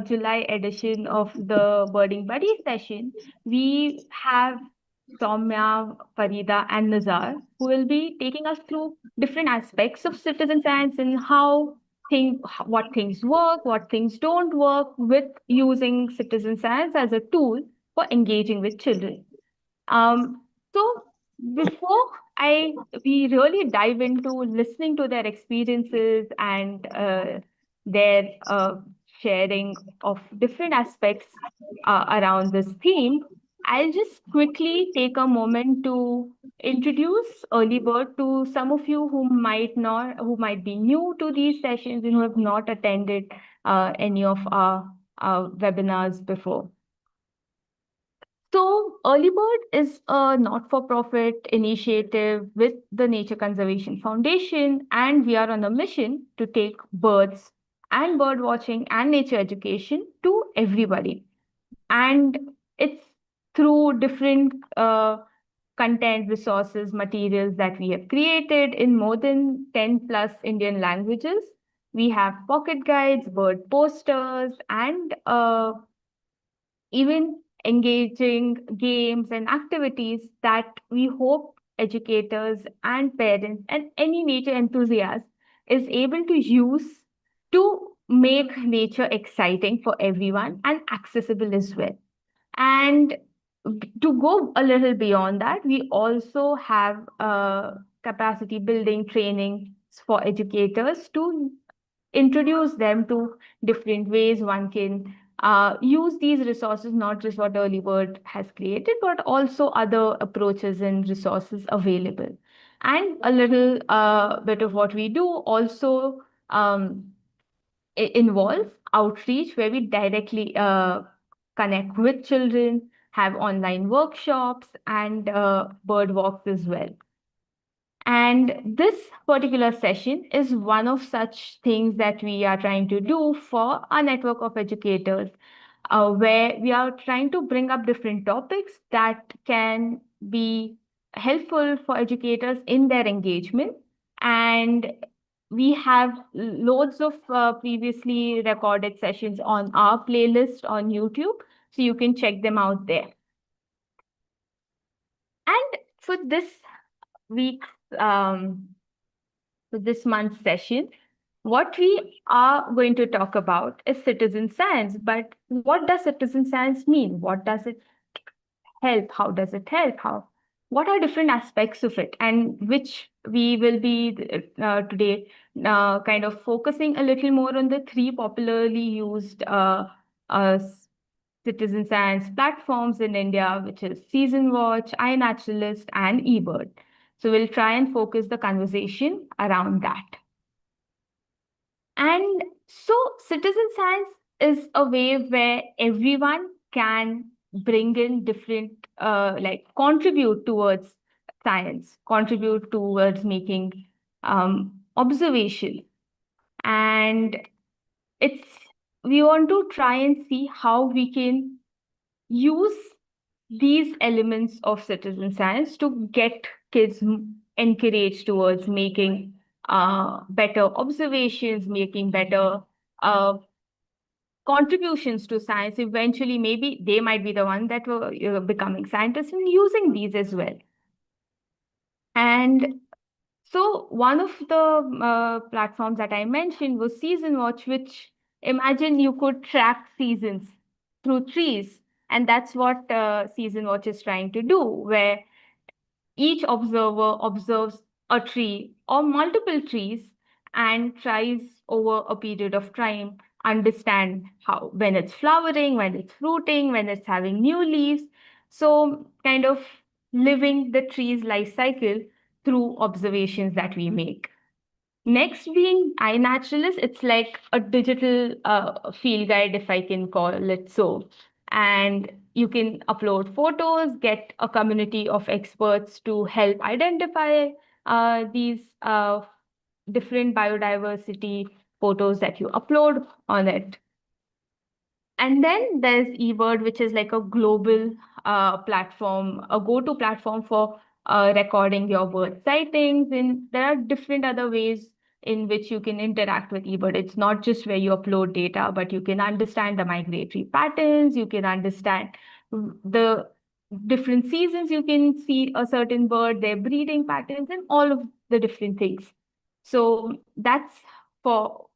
July edition of the Birding Buddy session, we have Soumya, Farida, and Nizar, who will be taking us through different aspects of citizen science and what things work, what things don't work with using citizen science as a tool for engaging with children. So before I we really dive into listening to their experiences and their sharing of different aspects around this theme, I'll just quickly take a moment to introduce Early Bird to some of you who might be new to these sessions and who have not attended any of our webinars before. So, Early Bird is a not for profit initiative with the Nature Conservation Foundation, and we are on a mission to take birds and bird watching and nature education to everybody. And it's through different content, resources, materials that we have created in more than 10 plus Indian languages. We have pocket guides, bird posters, and even engaging games and activities that we hope educators and parents and any nature enthusiast is able to use to make nature exciting for everyone and accessible as well. And to go a little beyond that, we also have capacity building training for educators to introduce them to different ways one can use these resources, not just what Early Bird has created, but also other approaches and resources available. And a little bit of what we do also involves outreach, where we directly connect with children, have online workshops, and bird walks as well. And this particular session is one of such things that we are trying to do for our network of educators, where we are trying to bring up different topics that can be helpful for educators in their engagement. And we have loads of previously recorded sessions on our playlist on YouTube, so you can check them out there. And for this week's for this month's session, what we are going to talk about is citizen science. But what does citizen science mean? What does it help? How does it help? What are different aspects of it? And which we will be today kind of focusing a little more on the three popularly used uh, citizen science platforms in India, which is SeasonWatch, iNaturalist, and eBird. So we'll try and focus the conversation around that. And so citizen science is a way where everyone can bring in different, contribute towards science, contribute towards making observation. And we want to try and see how we can use these elements of citizen science to get kids encouraged towards making better observations, making better uh, contributions to science. Eventually, maybe they might be the one that were becoming scientists and using these as well. And so one of the platforms that I mentioned was SeasonWatch, which imagine you could track seasons through trees. And that's what SeasonWatch is trying to do, where each observer observes a tree or multiple trees and tries over a period of time understand how when it's flowering, when it's fruiting, when it's having new leaves. So kind of living the tree's life cycle through observations that we make. Next being iNaturalist, it's like a digital field guide, if I can call it so. And you can upload photos, get a community of experts to help identify these different biodiversity photos that you upload on it. And then there's eBird, which is like a global platform, a go-to platform for recording your bird sightings. And there are different other ways in which you can interact with eBird. It's not just where you upload data, but you can understand the migratory patterns, you can understand the different seasons you can see a certain bird, their breeding patterns, and all of the different things. So that's for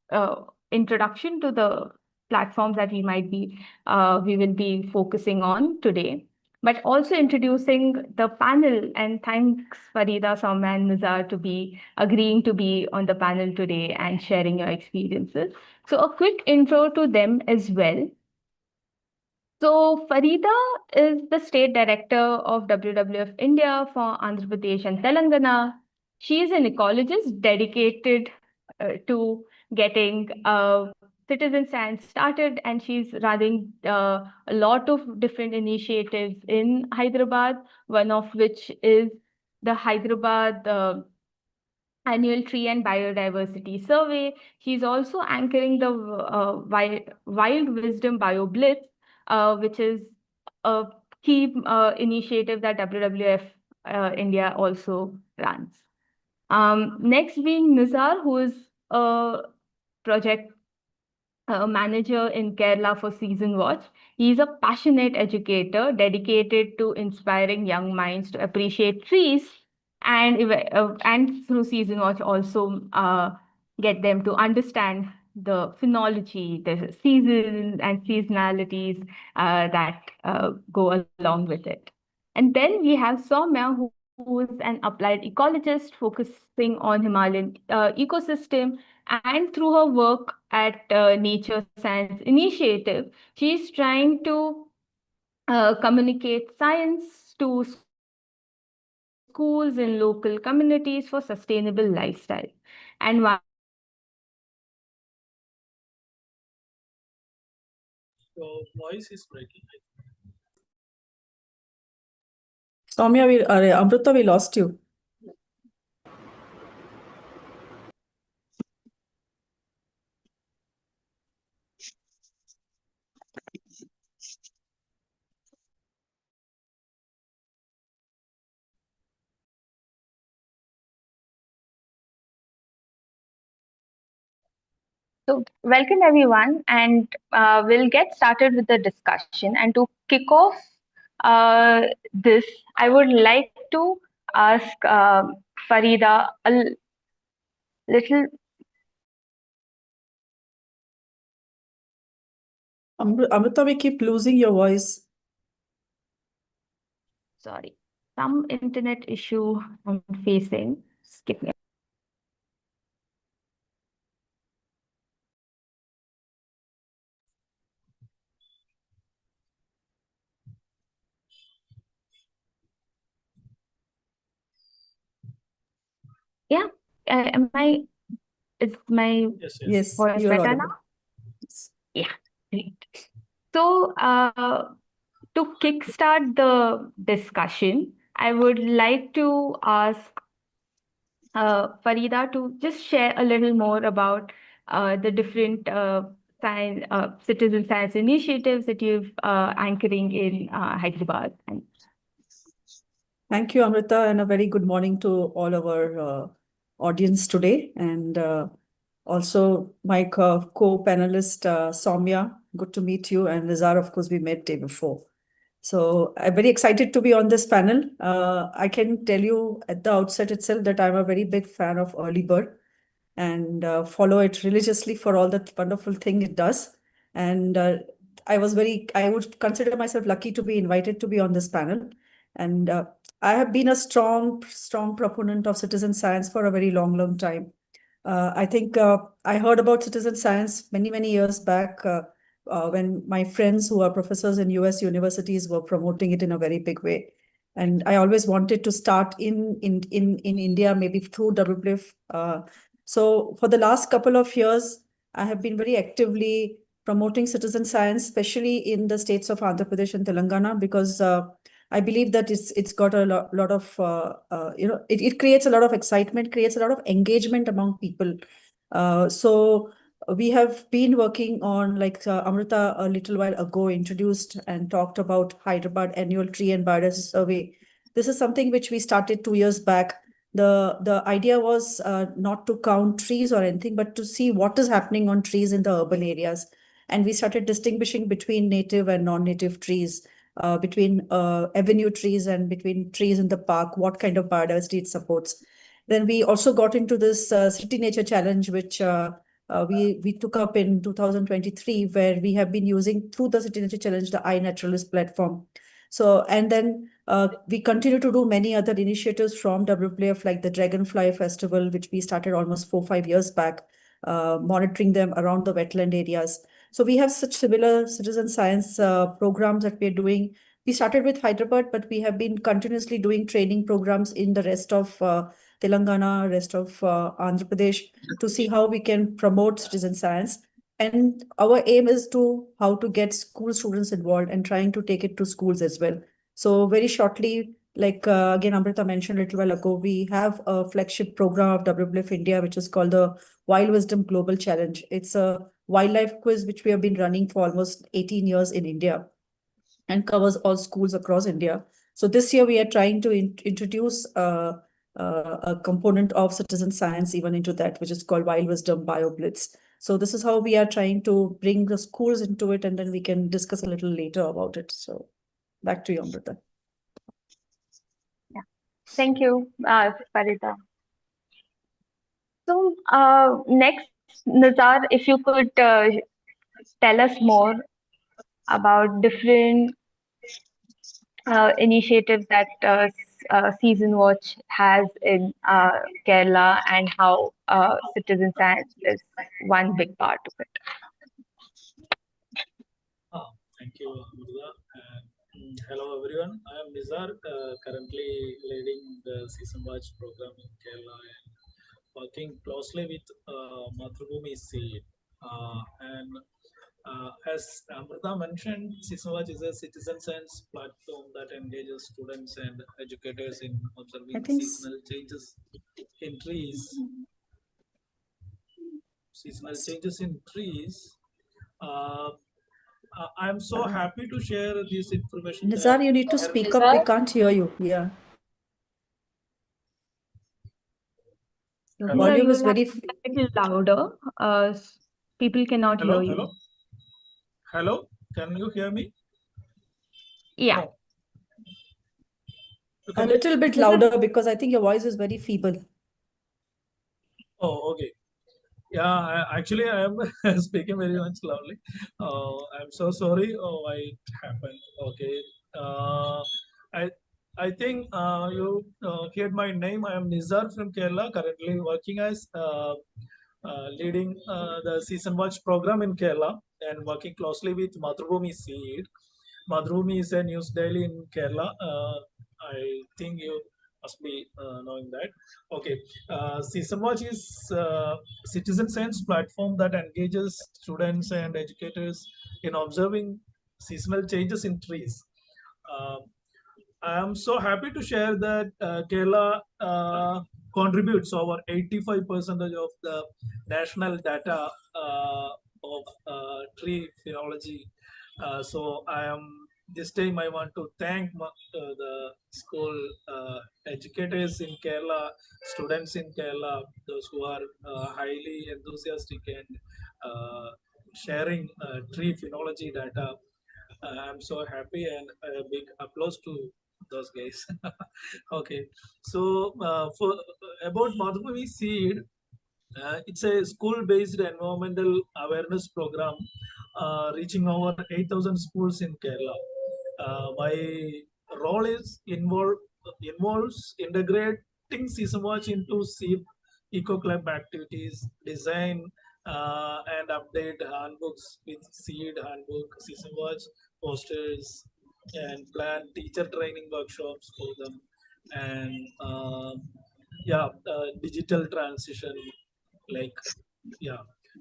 introduction to the platforms that we will be focusing on today, but also introducing the panel. And thanks, Farida, Soumya, and Nizar, to be agreeing to be on the panel today and sharing your experiences. So a quick intro to them as well. So Farida is the State Director of WWF India for Andhra Pradesh and Telangana. She is an ecologist dedicated to getting citizen science started, and she's running a lot of different initiatives in Hyderabad, one of which is the Hyderabad Annual Tree and Biodiversity Survey. She's also anchoring the Wild Wisdom BioBlitz, which is a key initiative that WWF India also runs. Next being Nizar, who is a project manager in Kerala for SeasonWatch. He's a passionate educator dedicated to inspiring young minds to appreciate trees, and through SeasonWatch also get them to understand the phenology, the seasons and seasonalities that go along with it. And then we have Soumya, who is an applied ecologist focusing on Himalayan ecosystem, and through her work at Nature Science Initiative, she's trying to communicate science to schools and local communities for sustainable lifestyle. And Your voice is breaking. Soumya, Amrita, we lost you. So, welcome everyone, and we'll get started with the discussion. And to kick off this, I would like to ask Farida a little. Amrita, we keep losing your voice. Sorry, some internet issue I'm facing. Skip me. Yeah, is my Yes, voice you're better audible. now? Yeah, great. So, to kickstart the discussion, I would like to ask Farida to just share a little more about the different citizen science initiatives that you've anchoring in Hyderabad. Thank you, Amrita, and a very good morning to all our audience today. And also my co-panelist, Soumya, good to meet you. And Nizar, of course, we met day before. So I'm very excited to be on this panel. I can tell you at the outset itself that I'm a very big fan of early bird and follow it religiously for all the wonderful thing it does. And I would consider myself lucky to be invited to be on this panel. And I have been a strong proponent of citizen science for a very long time. I think I heard about citizen science many years back when my friends who are professors in US universities were promoting it in a very big way. And I always wanted to start in India, maybe through WWF. So for the last couple of years, I have been very actively promoting citizen science, especially in the states of Andhra Pradesh and Telangana, because I believe that it's got a lot of, it creates a lot of excitement, creates a lot of engagement among people. So we have been working on, like Amrita a little while ago introduced and talked about Hyderabad Annual Tree and Biodiversity Survey. This is something which we started 2 years back The idea was not to count trees or anything, but to see what is happening on trees in the urban areas. And we started distinguishing between native and non-native trees, between avenue trees and between trees in the park, what kind of biodiversity it supports. Then we also got into this City Nature Challenge, which we took up in 2023, where we have been using through the City Nature Challenge, the iNaturalist platform. So, and then we continue to do many other initiatives from WWF, like the Dragonfly Festival, which we started almost 4-5 years back, monitoring them around the wetland areas. So we have such similar citizen science programs that we're doing. We started with Hyderabad, but we have been continuously doing training programs in the rest of Telangana, rest of Andhra Pradesh, to see how we can promote citizen science. And our aim is to how to get school students involved and trying to take it to schools as well. So very shortly, like again, Amrita mentioned a little while ago, we have a flagship program of WWF India, which is called the Wild Wisdom Global Challenge. It's a wildlife quiz, which we have been running for almost 18 years in India and covers all schools across India. So this year we are trying to introduce a component of citizen science even into that, which is called Wild Wisdom BioBlitz. So this is how we are trying to bring the schools into it, and then we can discuss a little later about it. So back to you, Amrita. Yeah. Thank you, Farida. So next, Nizar, if you could tell us more about different initiatives that SeasonWatch has in Kerala and how citizen science is one big part of it. Thank you, Amrita. Hello, everyone. I am Nizar, currently leading the SeasonWatch program in Kerala and working closely with 𝗦𝗽𝗲𝗀𝗻𝗂𝗍. And as Amrita mentioned, SeasonWatch is a citizen science platform that engages students and educators in observing seasonal changes in trees. I'm so happy to share this information. Nizar, you need to speak up. We can't hear you. Yeah. The volume is very a little louder. People cannot hear you. Hello, can you hear me? Yeah. No. A little bit louder, because I think your voice is very feeble. Oh, okay. Yeah, actually, I am speaking very much loudly. I'm so sorry. Why it happened? Okay. I think you heard my name. I am Nizar from Kerala, currently working as leading the SeasonWatch program in Kerala and working closely with 𝗦𝗽𝗲𝗀𝗻𝗂𝗍. 𝗦𝗽𝗲𝗀𝗻𝗂𝗍 is a news daily in Kerala. I think you must be knowing that. Okay, SeasonWatch is a citizen science platform that engages students and educators in observing seasonal changes in trees. I am so happy to share that Kerala contributes over 85% of the national data of tree phenology. So this time I want to thank the school educators in Kerala, students in Kerala, those who are highly enthusiastic and sharing tree phenology data. I'm so happy, and a big applause to those guys. Okay, so for about 𝗦𝗽𝗲𝗀𝗍𝗂𝗍, it's a school-based environmental awareness program reaching over 8,000 schools in Kerala. My role involves integrating SeasonWatch into SEEP Eco Club activities, design and update handbooks with seed handbook, SeasonWatch posters, and plan teacher training workshops for them, and digital transition, like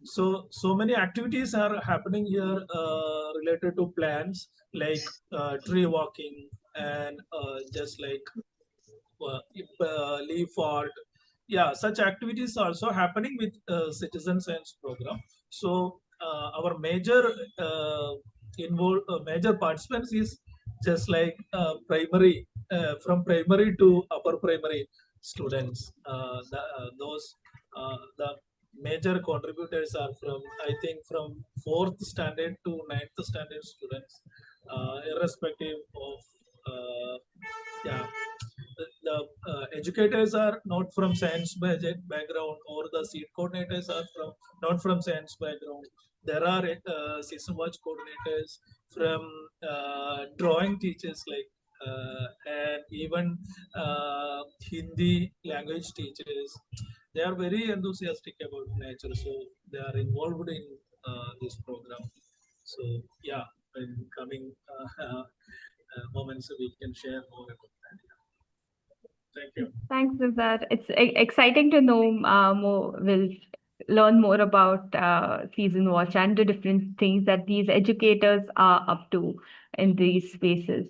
so many activities are happening here related to plants, like tree walking and just like leaf art. Yeah, such activities are also happening with citizen science program. So our major participants is just like primary, from primary to upper primary. students. The major contributors are from, I think, from 4th standard to 9th standard students, irrespective of yeah. The educators are not from science background, or the seat coordinators are from not from science background. There are season watch coordinators from drawing teachers, like and even Hindi language teachers. They are very enthusiastic about nature, so they are involved in this program. So yeah, in coming moments we can share more about that. Thank you. Thanks, Nizar. It's exciting to know more. We'll learn more about Season Watch and the different things that these educators are up to in these spaces.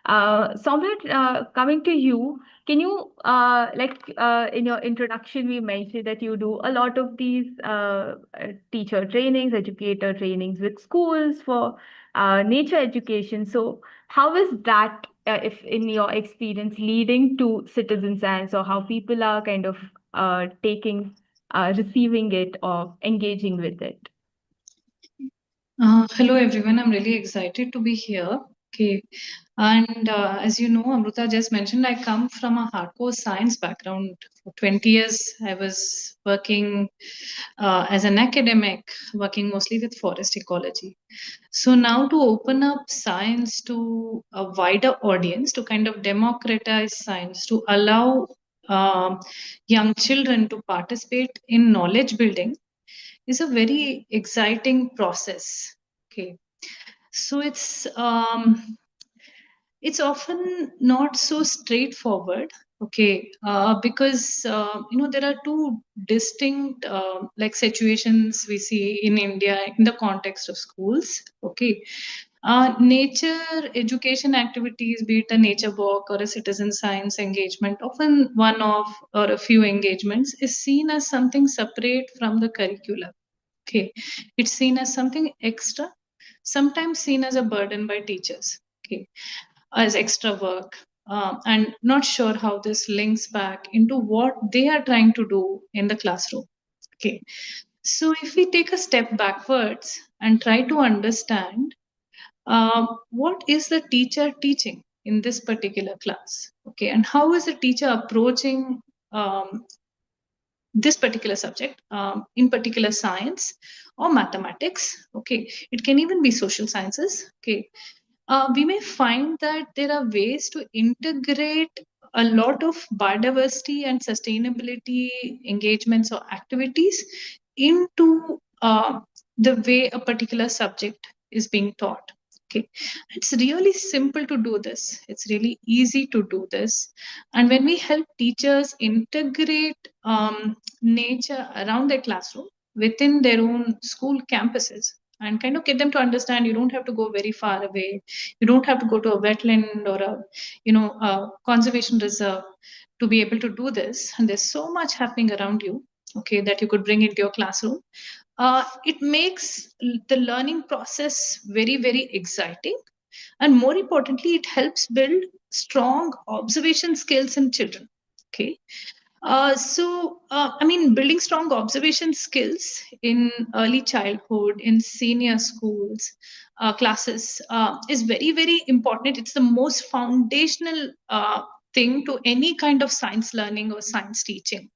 Soumya, coming to you, can you, in your introduction, we mentioned that you do a lot of these teacher trainings, educator trainings with schools for nature education. So, how is that, if in your experience, leading to citizen science, or how people are kind of receiving it or engaging with it? Hello everyone, I'm really excited to be here. Okay, and as you know, Amruta just mentioned, I come from a hardcore science background. For 20 years, I was working as an academic, working mostly with forest ecology. So now to open up science to a wider audience, to kind of democratize science, to allow young children to participate in knowledge building is a very exciting process. Okay, so it's often not so straightforward. Okay, because there are two distinct like situations we see in India in the context of schools. Okay, nature education activities, be it a nature walk or a citizen science engagement, often one of or a few engagements, is seen as something separate from the curriculum. Okay, it's seen as something extra, sometimes seen as a burden by teachers. Okay, as extra work, and not sure how this links back into what they are trying to do in the classroom. Okay, so if we take a step backwards and try to understand what is the teacher teaching in this particular class, okay, and how is the teacher approaching this particular subject, in particular science or mathematics. Okay, it can even be social sciences. Okay, we may find that there are ways to integrate a lot of biodiversity and sustainability engagements or activities into the way a particular subject is being taught. Okay, it's really simple to do this. It's really easy to do this. And when we help teachers integrate nature around their classroom within their own school campuses, and kind of get them to understand you don't have to go very far away, you don't have to go to a wetland or a conservation reserve to be able to do this, and there's so much happening around you, okay, that you could bring into your classroom. It makes the learning process very, very exciting, and more importantly, it helps build strong observation skills in children. Okay, building strong observation skills in early childhood, in senior schools classes is very, very important. It's the most foundational thing to any kind of science learning or science teaching.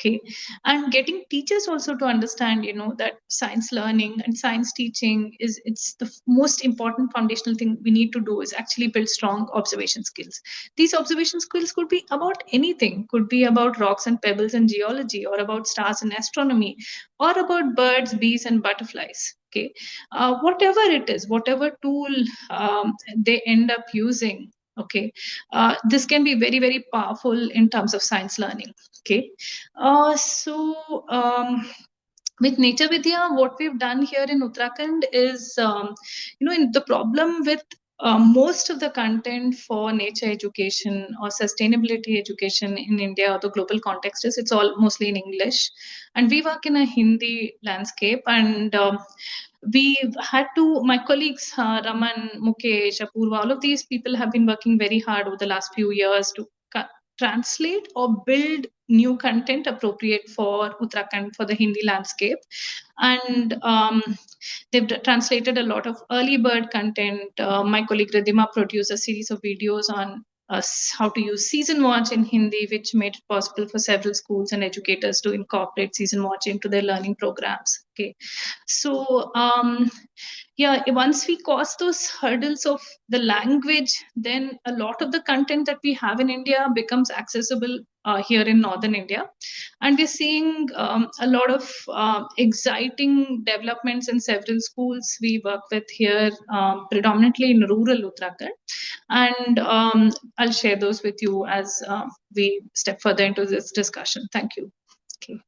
Okay, and getting teachers also to understand, that science learning and science teaching it's the most important foundational thing we need to do is actually build strong observation skills. These observation skills could be about anything, could be about rocks and pebbles in geology, or about stars in astronomy, or about birds, bees, and butterflies. Okay, whatever it is, whatever tool they end up using. Okay, this can be very, very powerful in terms of science learning. Okay, with Nature Vidya, what we've done here in Uttarakhand is, in the problem with most of the content for nature education or sustainability education in India or the global context is it's all mostly in English, and we work in a Hindi landscape, and we've had to, my colleagues, Raman, Mukesh, Apurva, all of these people have been working very hard over the last few years to translate or build new content appropriate for Uttarakhand, for the Hindi landscape. And they've translated a lot of early bird content. My colleague Ridhima produced a series of videos on how to use SeasonWatch in Hindi, which made it possible for several schools and educators to incorporate SeasonWatch into their learning programs. Okay, so yeah, once we cross those hurdles of the language, then a lot of the content that we have in India becomes accessible here in Northern India. And we're seeing a lot of exciting developments in several schools we work with here, predominantly in rural Uttarakhand. And I'll share those with you as we step further into this discussion. Thank you. Okay.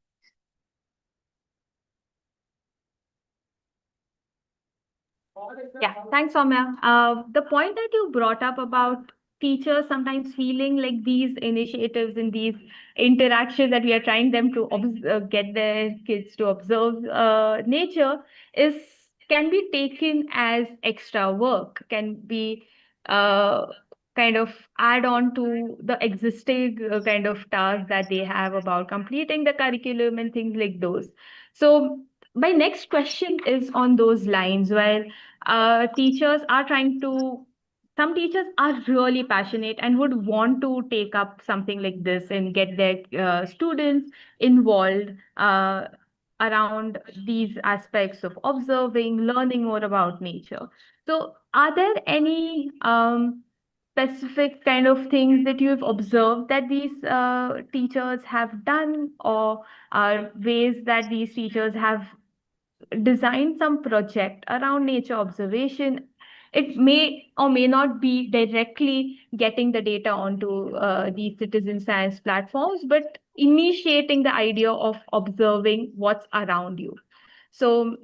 Yeah, thanks, Soumya. The point that you brought up about teachers sometimes feeling like these initiatives and these interactions that we are trying them to get their kids to observe nature can be taken as extra work, can be kind of add on to the existing kind of tasks that they have about completing the curriculum and things like those. So my next question is on those lines, where teachers are some teachers are really passionate and would want to take up something like this and get their students involved around these aspects of observing, learning more about nature. So are there any specific kind of things that you've observed that these teachers have done, or ways that these teachers have designed some project around nature observation? It may or may not be directly getting the data onto these citizen science platforms, but initiating the idea of observing what's around you. So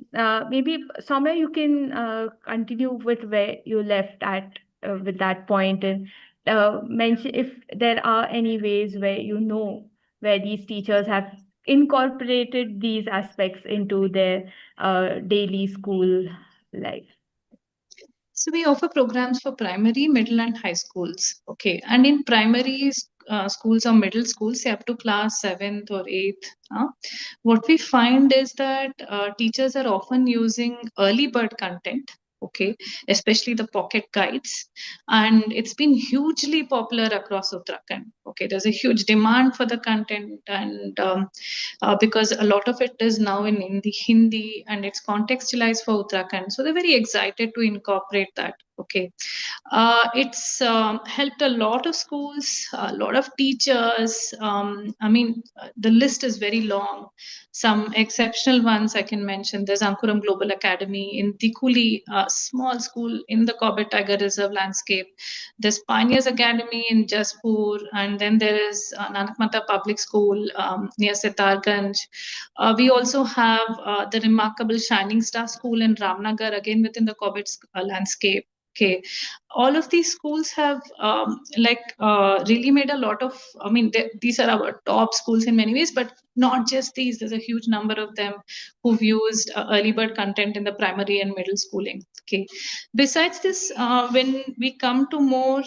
maybe, Soumya, you can continue with where you left at with that point, and mention if there are any ways where these teachers have incorporated these aspects into their daily school life. So we offer programs for primary, middle, and high schools. Okay, and in primary schools or middle schools, say up to class 7th or 8th, what we find is that teachers are often using early bird content. Okay, especially the pocket guides, and it's been hugely popular across Uttarakhand. Okay, there's a huge demand for the content, and because a lot of it is now in the Hindi and it's contextualized for Uttarakhand, so they're very excited to incorporate that. Okay, it's helped a lot of schools, a lot of teachers. I mean, the list is very long. Some exceptional ones I can mention. There's Ankuram Global Academy in Dikuli, a small school in the Corbett Tiger Reserve landscape. There's Pioneers Academy in Jaspur, and then there is Nanak Mata Public School near Sitarganj. We also have the remarkable Shining Star School in Ramnagar, again within the Corbett landscape. Okay, all of these schools have really made a lot of, I mean, these are our top schools in many ways, but not just these. There's a huge number of them who've used early bird content in the primary and middle schooling. Okay, besides this, when we come to more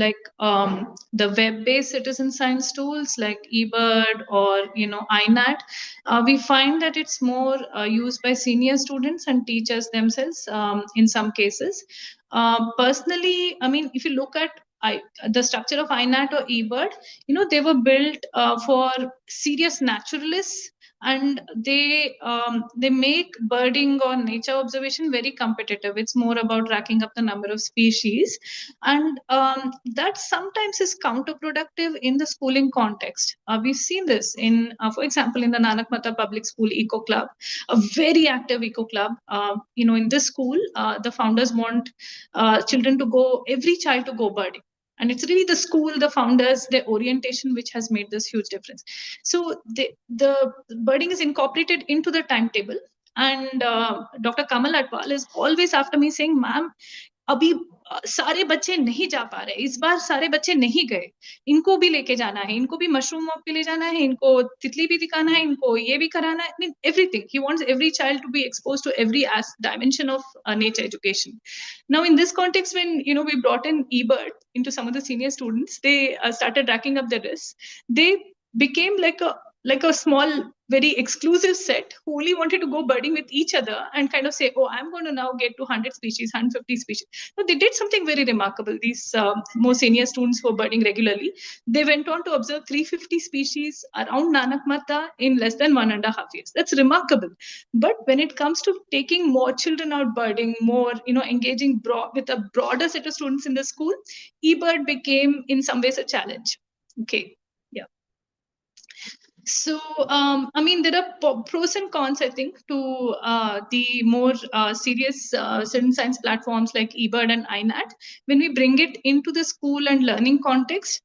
the web-based citizen science tools like eBird or iNat, we find that it's more used by senior students and teachers themselves in some cases. Personally, I mean, if you look at the structure of iNat or eBird, they were built for serious naturalists, and they make birding or nature observation very competitive. It's more about racking up the number of species, and that sometimes is counterproductive in the schooling context. We've seen this in, for example, in the Nanak Mata Public School Eco Club, a very active eco club. In this school, the founders want every child to go birding. And it's really the school, the founders, their orientation, which has made this huge difference. So the birding is incorporated into the timetable. And Dr. Kamal Atwal is always after me saying, ma'am, अभी सारे बच्चे नहीं जा पा रहे, इस बार सारे बच्चे नहीं गए, इनको भी लेके जाना है, इनको भी मशरूम वॉक पे ले जाना है, इनको तितली भी दिखाना है, इनको ये भी कराना है. I mean, everything. He wants every child to be exposed to every dimension of nature education. Now, in this context, when we brought in eBird into some of the senior students, they started racking up their wrists. They became like a small, very exclusive set who only wanted to go birding with each other and kind of say, oh, I'm going to now get to 100 species, 150 species. So they did something very remarkable. These more senior students who are birding regularly, they went on to observe 350 species around Nanak Mata in less than 1.5 years. That's remarkable. But when it comes to taking more children out birding, more, engaging with a broader set of students in the school, eBird became in some ways a challenge. Okay. Yeah. So, I mean, there are pros and cons, I think, to the more serious citizen science platforms like eBird and iNat. When we bring it into the school and learning context,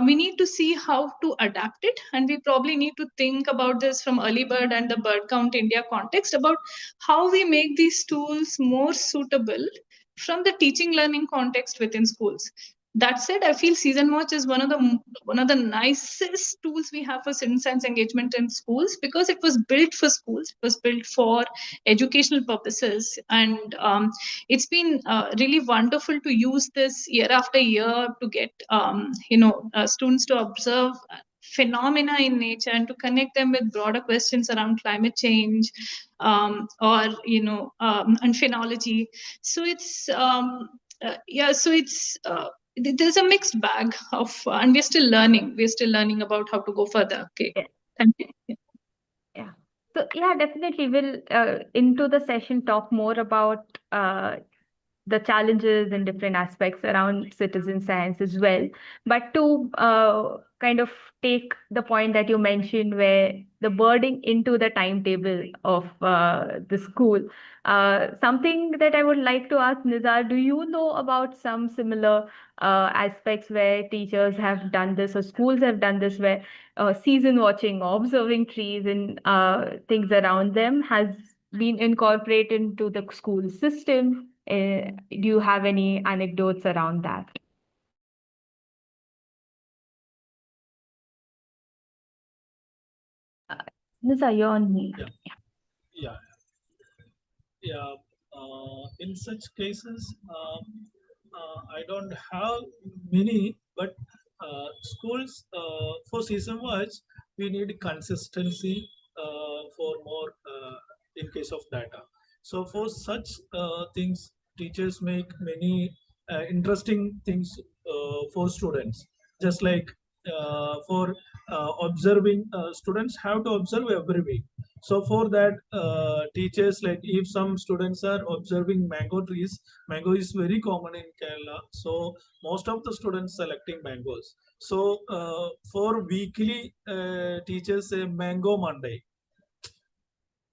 we need to see how to adapt it. And we probably need to think about this from Early Bird and the Bird Count India context about how we make these tools more suitable from the teaching learning context within schools. That said, I feel SeasonWatch is one of the nicest tools we have for citizen science engagement in schools, because it was built for schools. It was built for educational purposes, and it's been really wonderful to use this year after year to get students to observe phenomena in nature and to connect them with broader questions around climate change, and phenology. So it's there's a mixed bag of, and we're still learning about how to go further. Okay. Yeah. Thank you. Yeah. So yeah, definitely we'll into the session talk more about the challenges and different aspects around citizen science as well. But to kind of take the point that you mentioned, where the birding into the timetable of the school, something that I would like to ask Nizar, do you know about some similar aspects where teachers have done this or schools have done this, where season watching or observing trees and things around them has been incorporated into the school system? Do you have any anecdotes around that? Nisa, you're on mute. Yeah. In such cases, I don't have many, but schools for season watch, we need consistency for more in case of data. So for such things, teachers make many interesting things for students. Just like for observing, students have to observe every week. So for that, teachers, like if some students are observing mango trees, mango is very common in Kerala. So most of the students selecting mangoes. So for weekly, teachers say mango Monday,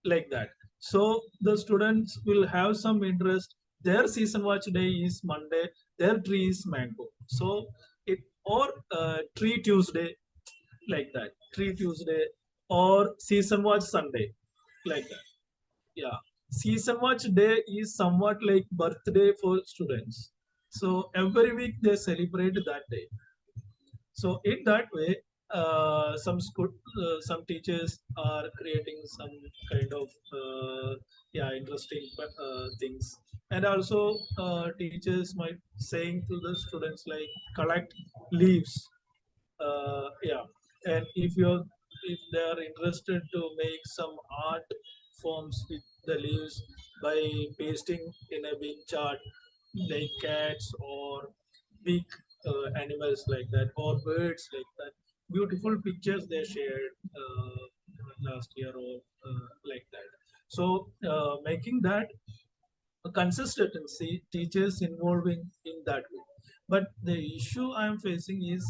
like that. So the students will have some interest. Their season watch day is Monday. Their tree is mango. So it, or tree Tuesday, like that. Tree Tuesday or season watch Sunday, like that. Yeah. Season watch day is somewhat like birthday for students. So every week they celebrate that day. So in that way, some teachers are creating some kind of interesting things, and also teachers might saying to the students like collect leaves. Yeah, and if they are interested to make some art forms with the leaves by pasting in a big chart, like cats or big animals like that, or birds like that. Beautiful pictures they shared last year, or like that. So making that a consistency, teachers involving in that way. But the issue I'm facing is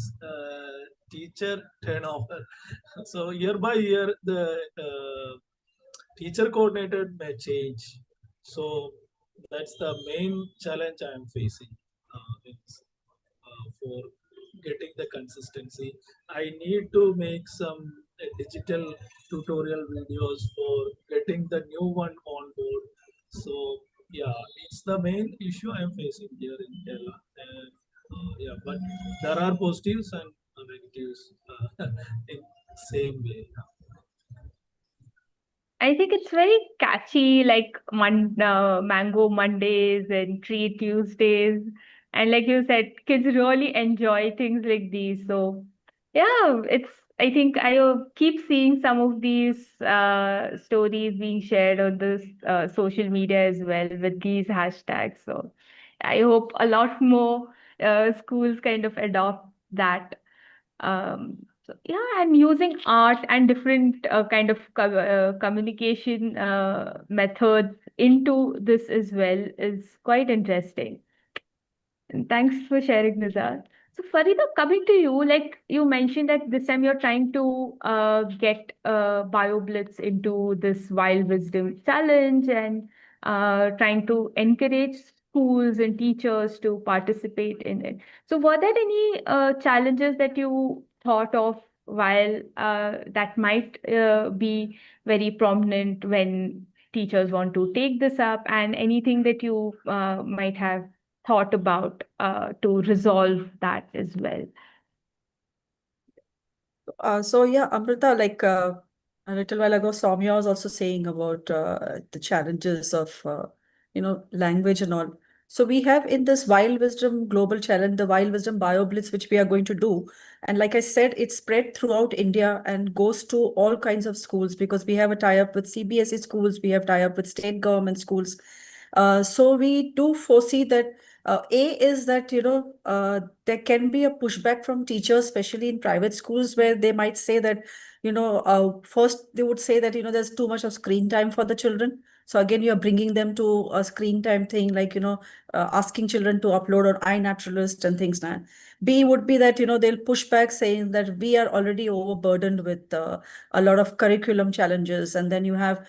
teacher turnover. So year by year, the teacher coordinator may change. So that's the main challenge I'm facing for getting the consistency. I need to make some digital tutorial videos for getting the new one on board. So Yeah, it's the main issue I am facing here in Kerala. And, yeah, but there are positives and negatives in same way. I think it's very catchy, like Mango Mondays and Tree Tuesdays. And like you said, kids really enjoy things like these. So, yeah, I think I keep seeing some of these stories being shared on this social media as well with these hashtags. So, I hope a lot more schools kind of adopt that. So yeah, and using art and different kind of communication methods into this as well is quite interesting. And thanks for sharing, Nizar. So, Farida, coming to you, like you mentioned that this time you're trying to get BioBlitz into this Wild Wisdom challenge and trying to encourage schools and teachers to participate in it. So, were there any challenges that you thought of while that might be very prominent when teachers want to take this up, and anything that you might have thought about to resolve that as well? So yeah, Amrita, like a little while ago, Soumya was also saying about the challenges of language and all. So we have in this Wild Wisdom Global Challenge, the Wild Wisdom BioBlitz, which we are going to do. And like I said, it's spread throughout India and goes to all kinds of schools because we have a tie-up with CBSE schools, we have tie-up with state government schools. So we do foresee that A is that, there can be a pushback from teachers, especially in private schools, where they might say that, first they would say that, there's too much of screen time for the children. So again, you're bringing them to a screen time thing, like, asking children to upload on iNaturalist and things like that. B would be that, they'll push back saying that we are already overburdened with a lot of curriculum challenges. And then you have,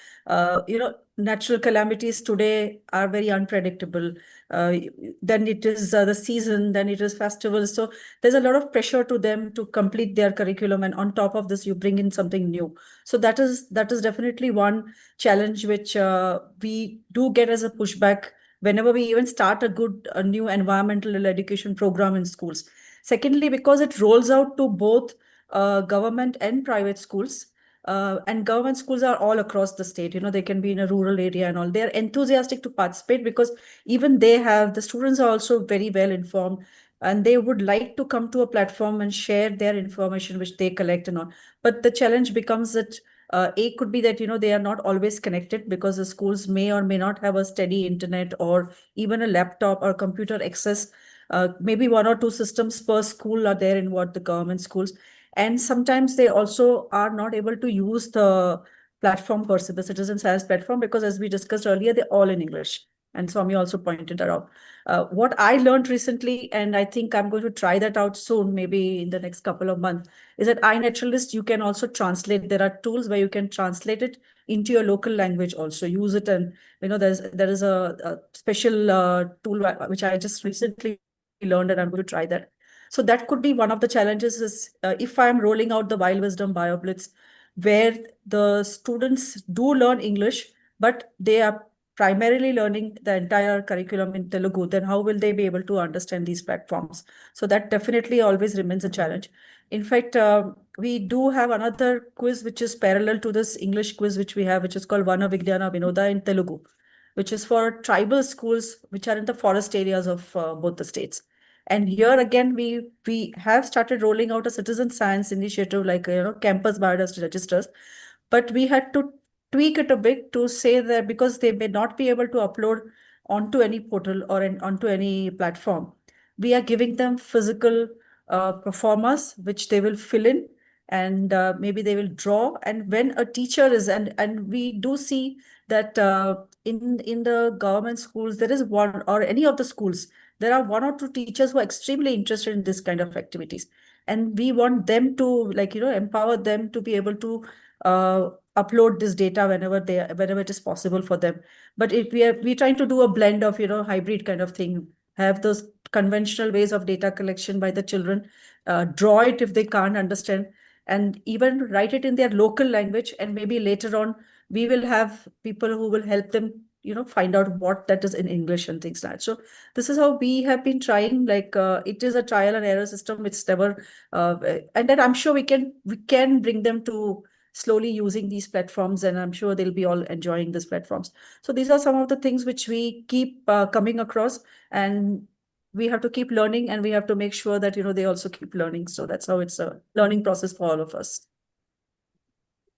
natural calamities today are very unpredictable. Then it is the season, then it is festivals. So there's a lot of pressure to them to complete their curriculum. And on top of this, you bring in something new. So that is definitely one challenge which we do get as a pushback whenever we even start a new environmental education program in schools. Secondly, because it rolls out to both government and private schools, and government schools are all across the state. They can be in a rural area and all. They're enthusiastic to participate because even the students are also very well informed, and they would like to come to a platform and share their information which they collect and all. But the challenge becomes that A could be that, they are not always connected because the schools may or may not have a steady internet or even a laptop or computer access. Maybe one or two systems per school are there in what the government schools. And sometimes they also are not able to use the platform per se, the citizen science platform, because as we discussed earlier, they're all in English. And Swami also pointed out. What I learned recently, and I think I'm going to try that out soon, maybe in the next couple of months, is that iNaturalist, you can also translate. There are tools where you can translate it into your local language, also use it. And, there is a special tool which I just recently learned, and I'm going to try that. So that could be one of the challenges is if I'm rolling out the Wild Wisdom BioBlitz, where the students do learn English, but they are primarily learning the entire curriculum in Telugu, then how will they be able to understand these platforms? So that definitely always remains a challenge. In fact, we do have another quiz which is parallel to this English quiz which we have, which is called Vana Vigyana Vinoda in Telugu, which is for tribal schools which are in the forest areas of both the states. And here again, we have started rolling out a citizen science initiative like campus biodiversity registers, but we had to tweak it a bit to say that because they may not be able to upload onto any portal or onto any platform, we are giving them physical performers which they will fill in, and maybe they will draw. And when a teacher is and we do see that in the government schools there is one, or any of the schools, there are one or two teachers who are extremely interested in this kind of activities, and we want them to empower them to be able to upload this data whenever it is possible for them. But if we're trying to do a blend of hybrid kind of thing, have those conventional ways of data collection by the children, draw it if they can't understand, and even write it in their local language. And maybe later on we will have people who will help them find out what that is in English and things like that. So this is how we have been trying. Like it is a trial and error system. It's never, and then I'm sure we can bring them to slowly using these platforms, and I'm sure they'll be all enjoying these platforms. So these are some of the things which we keep coming across, and we have to keep learning, and we have to make sure that they also keep learning. So that's how it's a learning process for all of us.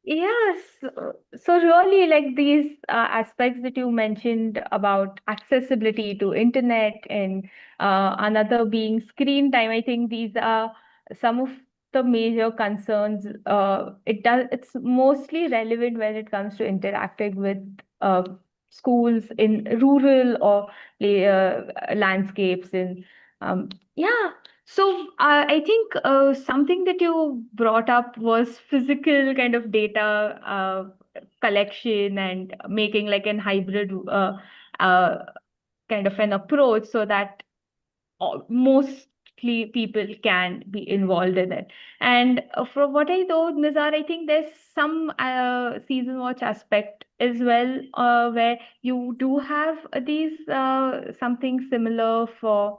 Yes, so really like these aspects that you mentioned about accessibility to internet and another being screen time, I think these are some of the major concerns. It's mostly relevant when it comes to interacting with schools in rural or landscapes and yeah. So I think something that you brought up was physical kind of data collection and making like an hybrid uh, kind of an approach so that mostly people can be involved in it. And from what I know, Nizar, I think there's some season watch aspect as well, where you have these something similar for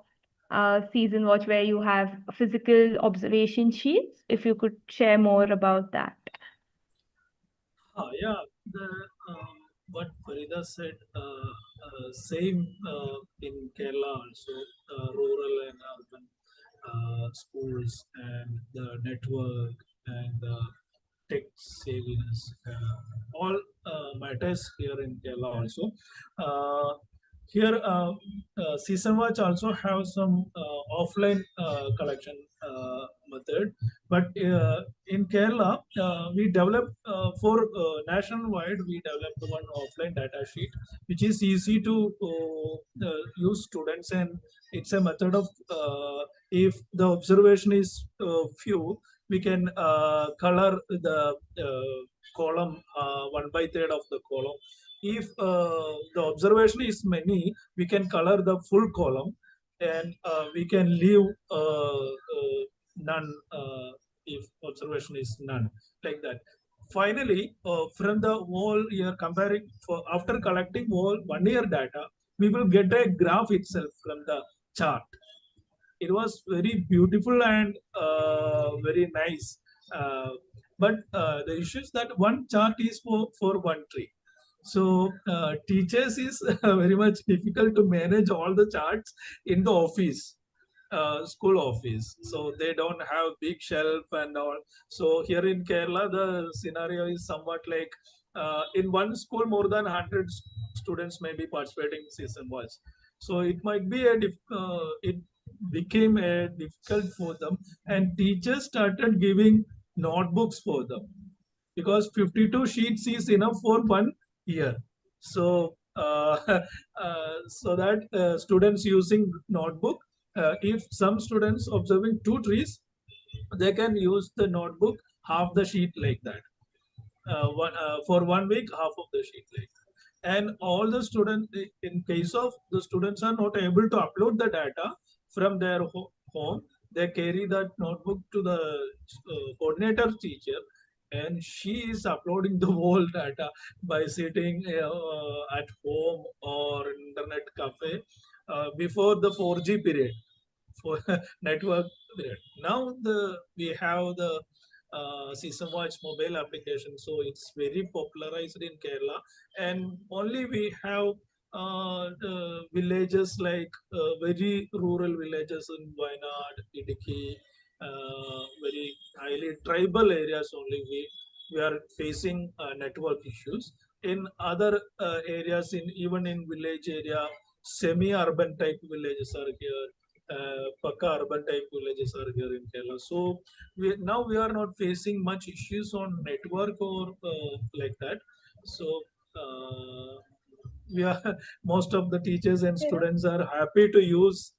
season watch, where you have physical observation sheets. If you could share more about that. Yeah, the what Farida said, same in Kerala also, rural and urban schools and the network and the tech savviness, all matters here in Kerala also. Uh, Here, Season Watch also have some offline collection method, but in Kerala, we developed for nationwide. We developed one offline data sheet, which is easy to use students, and it's a method of if the observation is few, we can color the column 1/3 of the column. If the observation is many, we can color the full column, and we can leave none if observation is none, like that. Finally, from the whole year comparing for after collecting whole 1 year data, we will get a graph itself from the chart. It was very beautiful and very nice. But the issue is that one chart is for one tree. So teachers is very much difficult to manage all the charts in the office, school office. So they don't have big shelf and all. So here in Kerala, the scenario is somewhat like in one school, more than 100 students may be participating in season watch. So it might be it became a difficult for them, and teachers started giving notebooks for them because 52 sheets is enough for 1 year. So so that students using notebook, if some students observing 2 trees, they can use the notebook half the sheet like that. For 1 week, half of the sheet like that. And all the students, in case of the students are not able to upload the data from their home, they carry that notebook to the coordinator teacher, and she is uploading the whole data by sitting at home or internet cafe before the 4G period, for network period. Now we have the Season Watch mobile application, so it's very popularized in Kerala, and only we have villages like very rural villages in Wayanad, Idiki, very highly tribal areas only we are facing network issues. In other areas, in even in village area, semi-urban type villages are here. Pakka urban type villages are here in Kerala. So now we are not facing much issues on network or like that. So we are most of the teachers and students are happy to use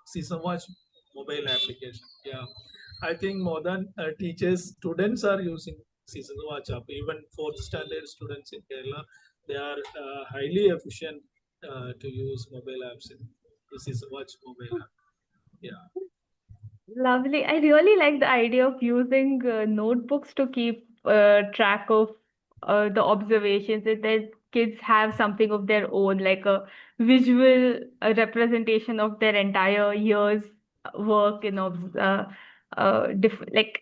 Season Watch mobile application. Yeah, I think more than teachers, students are using Season Watch app. Even fourth standard students in Kerala, they are highly efficient to use mobile apps in the Season Watch mobile app. Yeah. Lovely. I really like the idea of using notebooks to keep track of the observations. There's kids have something of their own, like a visual representation of their entire year's work and like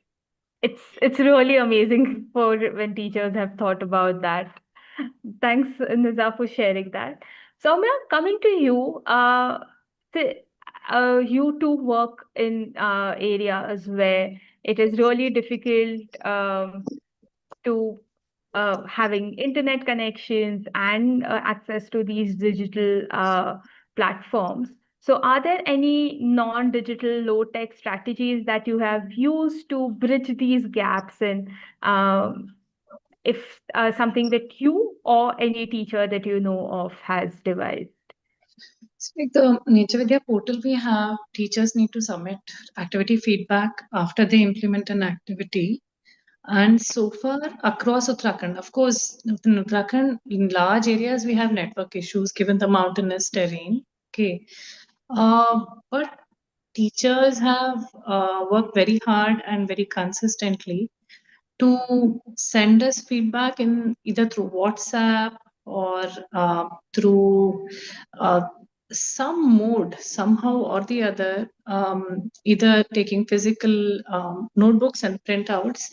it's really amazing for when teachers have thought about that. Thanks, Nizar, for sharing that. Soumya, coming to you, you too work in areas where it is really difficult to having internet connections and access to these digital platforms. So, are there any non-digital low-tech strategies that you have used to bridge these gaps? And if something that you or any teacher that you know of has devised? So like the Nature Vidya portal we have, teachers need to submit activity feedback after they implement an activity. And so far across Uttarakhand, of course, in Uttarakhand, in large areas, we have network issues given the mountainous terrain. Okay. But teachers have worked very hard and very consistently to send us feedback in either through WhatsApp or through uh, some mode, somehow or the other, either taking physical notebooks and printouts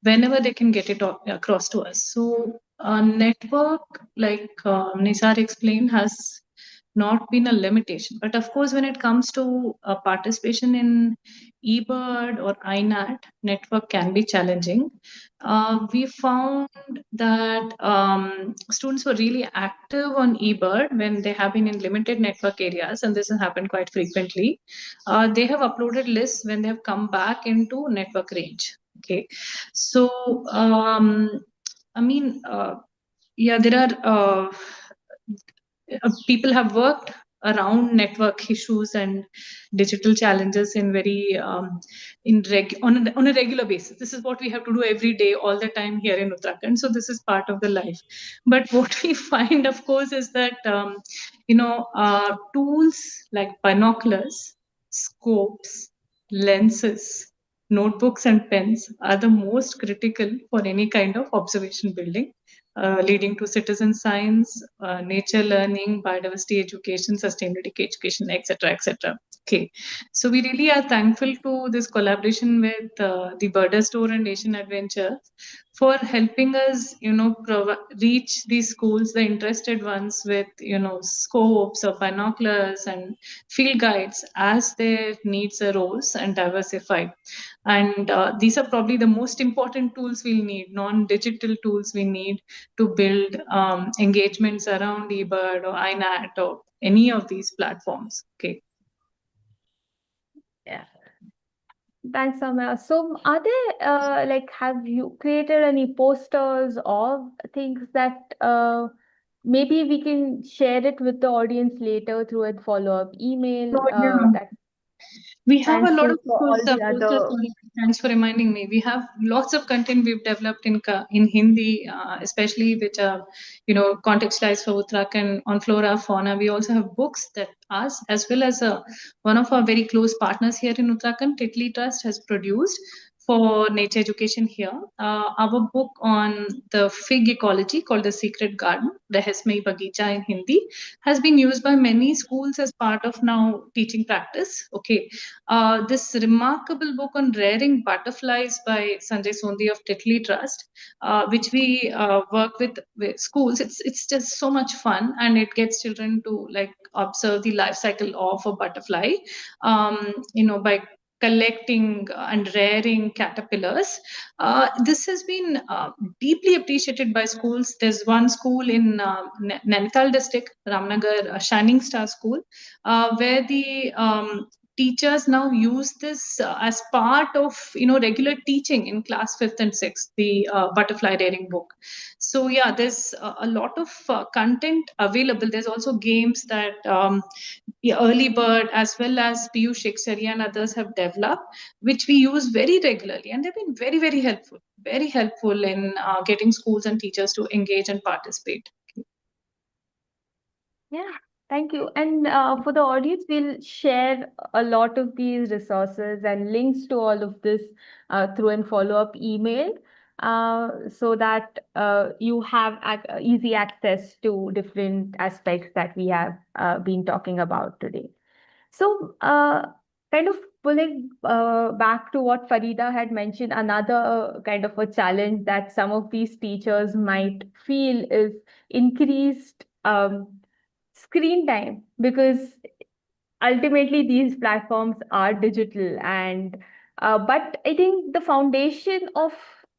whenever they can get it across to us. So, a network, like Nizar explained, has not been a limitation. But of course, when it comes to participation in eBird or INAT, network can be challenging. We found that students were really active on eBird when they have been in limited network areas, and this has happened quite frequently. They have uploaded lists when they have come back into network range. Okay, so I mean, yeah, there are people have worked around network issues and digital challenges in very on a regular basis. This is what we have to do every day, all the time here in Uttarakhand. So this is part of the life. But what we find, of course, is that tools like binoculars, scopes, lenses, notebooks, and pens are the most critical for any kind of observation building. Leading to citizen science, nature learning, biodiversity education, sustainability education, etc., etc. Okay, so we really are thankful to this collaboration with the Birder Store and Asian Adventure for helping us, reach these schools, the interested ones, with scopes or binoculars and field guides as their needs arose and diversified. And these are probably the most important tools we'll need, non-digital tools we need to build engagements around eBird or INAT or any of these platforms. Okay. Yeah. Thanks, Soumya. So, are there have you created any posters or things that maybe we can share it with the audience later through a follow-up email? So, yeah. That We have a thanks lot to of for all the posters. other. Thanks for reminding me. We have lots of content we've developed in Hindi, especially which are contextualized for Uttarakhand on flora, fauna. We also have books that us, as well as one of our very close partners here in Uttarakhand, Titli Trust, has produced for nature education here. Our book on the fig ecology called The Secret Garden, 𝗷𝗫𝗎𝗍 Bagicha in Hindi, has been used by many schools as part of now teaching practice. Okay, this remarkable book on rearing butterflies by Sanjay Sondi of Titli Trust, which we work with schools. It's just so much fun, and it gets children to observe the life cycle of a butterfly, by collecting and rearing caterpillars. This has been deeply appreciated by schools. There's one school in Nainital district, Ramnagar, Shining Star School, where the teachers now use this as part of regular teaching in class 5th and 6th, the butterfly rearing book. So yeah, there's a lot of content available. There's also games that Early Bird as well as 𝗔𝗯𝐺𝗂𝘁 and others have developed, which we use very regularly, and they've been very, very helpful in getting schools and teachers to engage and participate. Yeah, thank you. And for the audience, we'll share a lot of these resources and links to all of this through a follow-up email. so that you have easy access to different aspects that we have been talking about today. So, kind of pulling back to what Farida had mentioned, another kind of a challenge that some of these teachers might feel is increased screen time, because ultimately these platforms are digital, and but I think the foundation of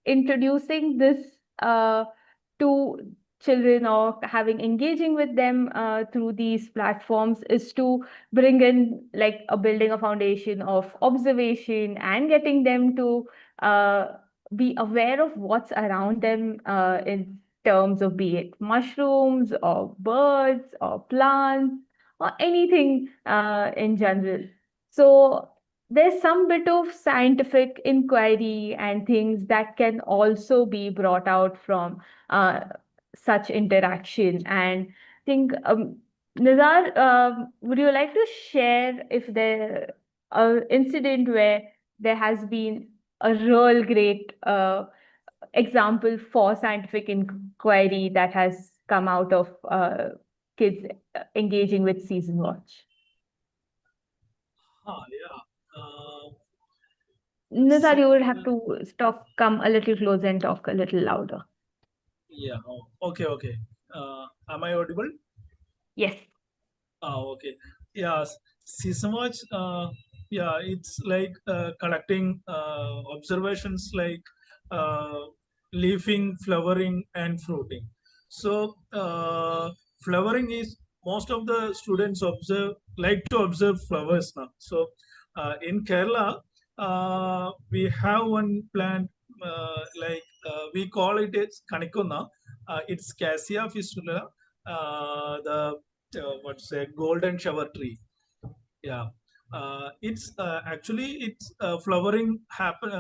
introducing this to children, or having engaging with them through these platforms, is to bring in like a building a foundation of observation and getting them to uh, be aware of what's around them in terms of, be it mushrooms or birds or plants or anything in general. So there's some bit of scientific inquiry and things that can also be brought out from uh, such interaction. And I think, Nizar, would you like to share if there incident where there has been a real great example for scientific inquiry that has come out of kids engaging with Season Watch? Yeah. Nizar, you would have So, to come a little closer and talk a little louder. yeah. Okay. Okay. Am I audible? Yes. Okay. Yeah. Season watch. Yeah. It's like collecting observations like uh, leafing, flowering, and fruiting. So flowering is, most of the students like to observe flowers now. So in Kerala, we have one plant we call it as kanikonna. It's Cassia fistula. The what's a golden shower tree. Yeah. It's actually it's flowering happen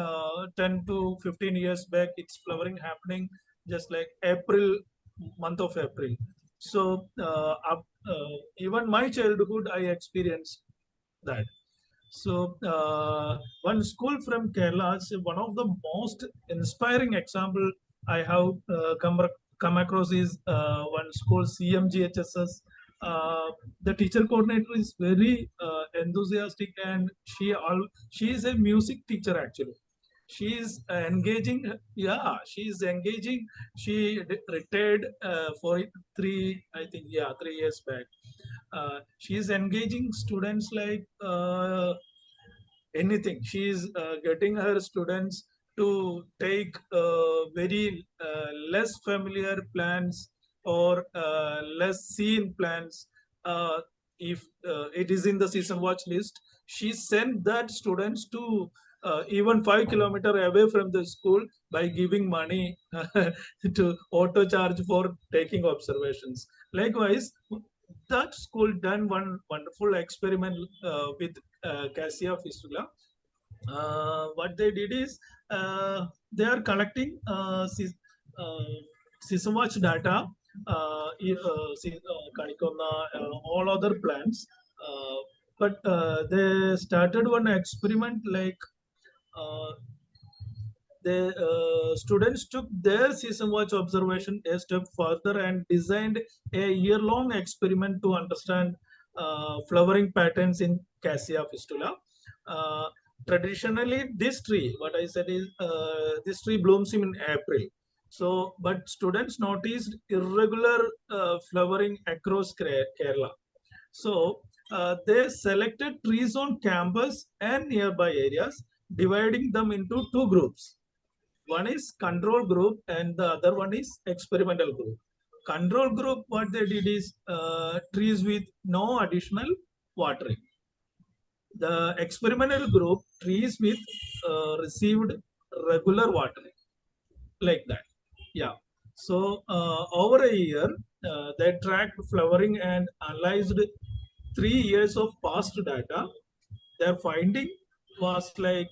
10 to 15 years back. It's flowering happening just like April, month of April. So even my childhood I experienced that. So one school from Kerala is one of the most inspiring example I have come across is one school CMGHSS. The teacher coordinator is very enthusiastic, and she is a music teacher actually. She is engaging. Yeah, she is engaging. She retired for 3 years back. She is engaging students like anything. She is getting her students to take very less familiar plans or less seen plans. If it is in the season watch list, she sent that students to even 5 kilometers away from the school by giving money to auto charge for taking observations. Likewise, that school done one wonderful experiment with Cassia fistula. What they did is they are collecting season watch data, Kanikonna, all other plants. But they started one experiment like uh, the students took their season watch observation a step further and designed a year-long experiment to understand flowering patterns in Cassia fistula. Uh, Traditionally, this tree, what I said is, this tree blooms in April. So, but students noticed irregular flowering across Kerala. So, they selected trees on campus and nearby areas, dividing them into two groups. One is control group and the other one is experimental group. Control group, what they did is trees with no additional watering. The experimental group, trees with received regular watering, like that. Yeah. So over a year, they tracked flowering and analyzed 3 years of past data. Their finding was like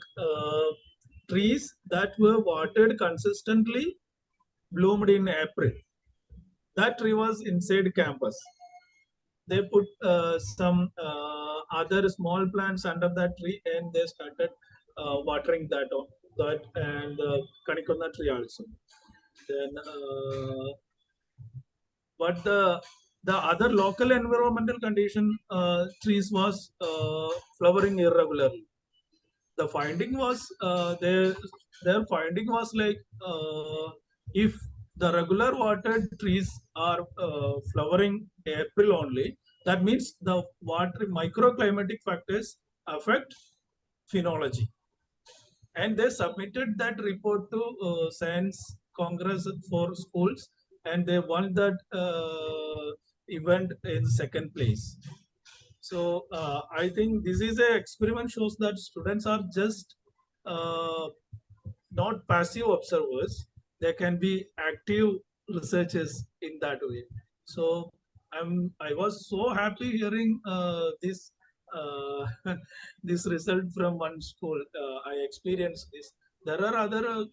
trees that were watered consistently bloomed in April. That tree was inside campus. They put some other small plants under that tree and they started watering that on. that, and Kanikonna tree also. Then, but the other local environmental condition, trees was flowering irregularly. The finding was their finding was like, if the regular watered trees are flowering April only, that means the water microclimatic factors affect phenology. And they submitted that report to Science Congress for schools, and they won that event in second place. So I think this is a experiment shows that students are just uh, not passive observers. They can be active researchers in that way. So I was so happy hearing this this result from one school. I experienced this. There are other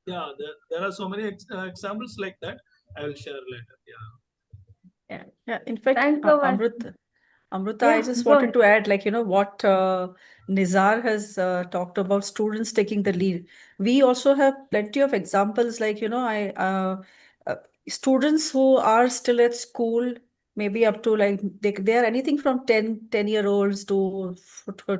there are so many examples like that. I will share later. Yeah. Yeah. In fact, Thanks so much. Amrita, I Yeah, just go wanted ahead. to add, like, what Nizar has talked about students taking the lead. We also have plenty of examples, like, uh, students who are still at school, maybe up to like, they are anything from 10-year-olds to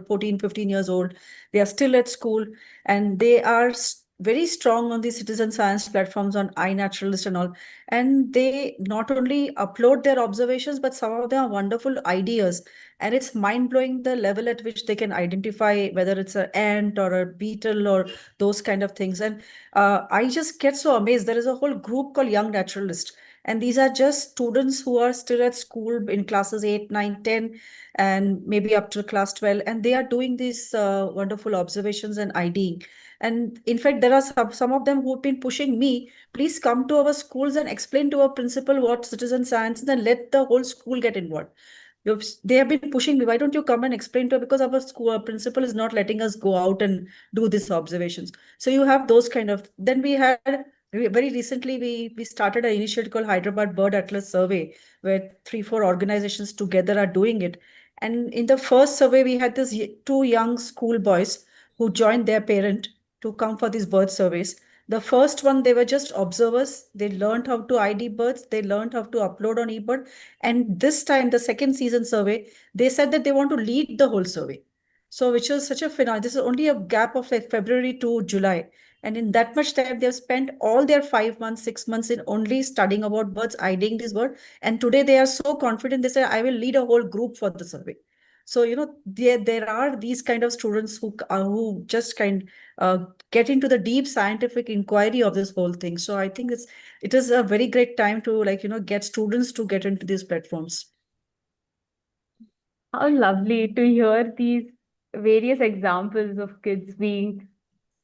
14, 15 years old. They are still at school, and they are very strong on the citizen science platforms on iNaturalist and all. And they not only upload their observations, but some of them are wonderful ideas. And it's mind-blowing the level at which they can identify whether it's an ant or a beetle or those kind of things. And I just get so amazed. There is a whole group called Young Naturalist. And these are just students who are still at school in classes 8, 9, 10, and maybe up to class 12. And they are doing these wonderful observations and IDing. And in fact, there are some of them who've been pushing me, please come to our schools and explain to our principal what citizen science is, and let the whole school get involved. They have been pushing me, why don't you come and explain to her? Because our school our principal is not letting us go out and do these observations. So you have those kind of. Then very recently we started an initiative called Hyderabad Bird Atlas Survey, where 3-4 organizations together are doing it. And in the first survey, we had this two young school boys who joined their parent to come for these bird surveys. The first one, they were just observers. They learned how to ID birds. They learned how to upload on eBird. And this time, the second season survey, they said that they want to lead the whole survey. So, which was such a phenomenon. This is only a gap of like February to July. And in that much time, they've spent all their 5 months, 6 months in only studying about birds, IDing these birds. And today they are so confident, they say, I will lead a whole group for the survey. So, there are these kind of students who just get into the deep scientific inquiry of this whole thing. So I think it is a very great time to get students to get into these platforms. How lovely to hear these various examples of kids being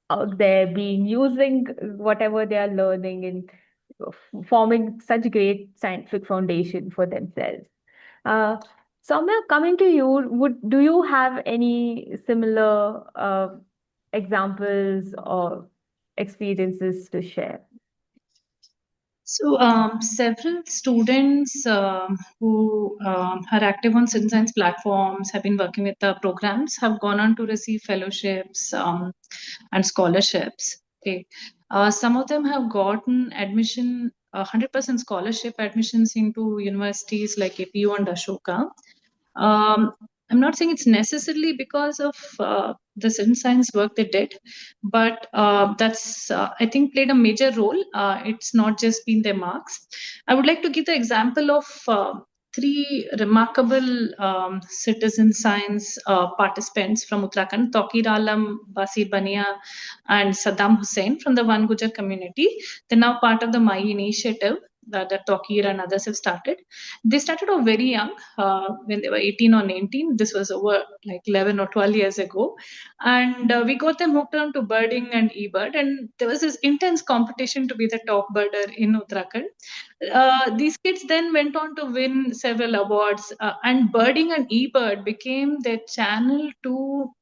out there, being using whatever they are learning and forming such great scientific foundation for themselves. Soumya, coming to you, do you have any similar examples or experiences to share? So, several students who are active on citizen science platforms, have been working with the programs, have gone on to receive fellowships and scholarships. Okay, some of them have gotten admission, 100% scholarship admissions into universities like APU and Ashoka. I'm not saying it's necessarily because of the citizen science work they did, but that's I think played a major role. It's not just been their marks. I would like to give the example of 3 remarkable citizen science participants from Uttarakhand: 𝗷𝗫𝗀𝗻𝗁 and Saddam Hussain from the One Gujar community. They're now part of the My initiative that Tokir and others have started. They started off very young, when they were 18 or 19. This was over like 11 or 12 years ago. And we got them hooked on to birding and eBird. And there was this intense competition to be the top birder in Uttarakhand. These kids then went on to win several awards, and birding and eBird became their channel to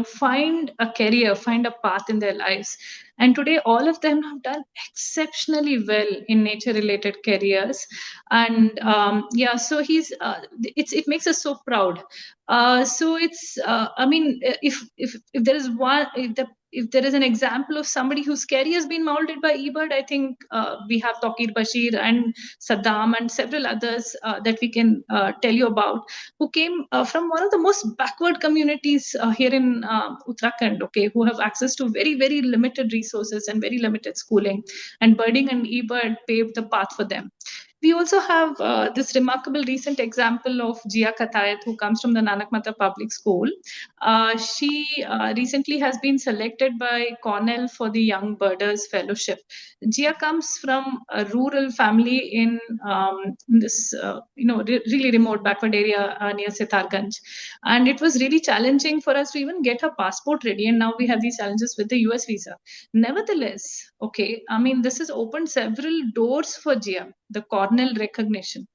find a career, find a path in their lives. And today, all of them have done exceptionally well in nature-related careers. And so it makes us so proud. So it's, if there is one, if there is an example of somebody whose career has been molded by eBird, I think we have Taqir Bashir and Saddam and several others that we can tell you about, who came from one of the most backward communities here in Uttarakhand, okay, who have access to very, very limited resources and very limited schooling. And birding and eBird paved the path for them. We also have this remarkable recent example of 𝗔𝗯cie 𝘂𝘁𝘁, who comes from the Nanak Mata Public School. She recently has been selected by Cornell for the Young Birders Fellowship. 𝗔𝗯cie comes from a rural family in this really remote backward area near Sitarganj. And it was really challenging for us to even get her passport ready. And now we have these challenges with the US visa. Nevertheless, okay, I mean, this has opened several doors for 𝗔𝗯cie, the Cornell recognition.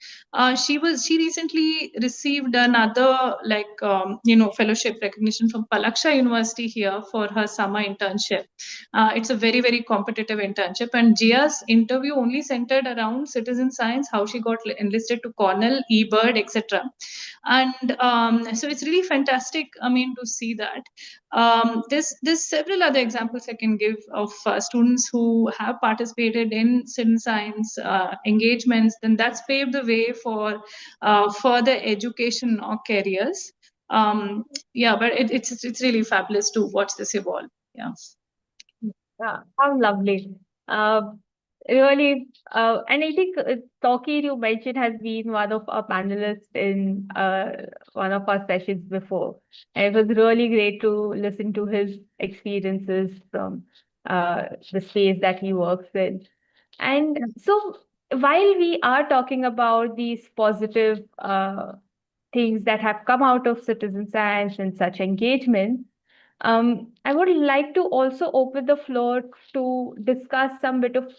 She recently received another fellowship recognition from Palaksha University here for her summer internship. It's a very, very competitive internship, and 𝗔𝗯cie's interview only centered around citizen science, how she got enlisted to Cornell, eBird, etc. And so it's really fantastic, I mean, to see that. There's several other examples I can give of students who have participated in citizen science engagements. Then that's paved the way for further education or careers. But it's really fabulous to watch this evolve. Yeah. Yeah, how lovely. Really, and I think Taqir, you mentioned, has been one of our panelists in one of our sessions before. And it was really great to listen to his experiences from the space that he works in. And so while we are talking about these positive things that have come out of citizen science and such engagement, I would like to also open the floor to discuss some bit of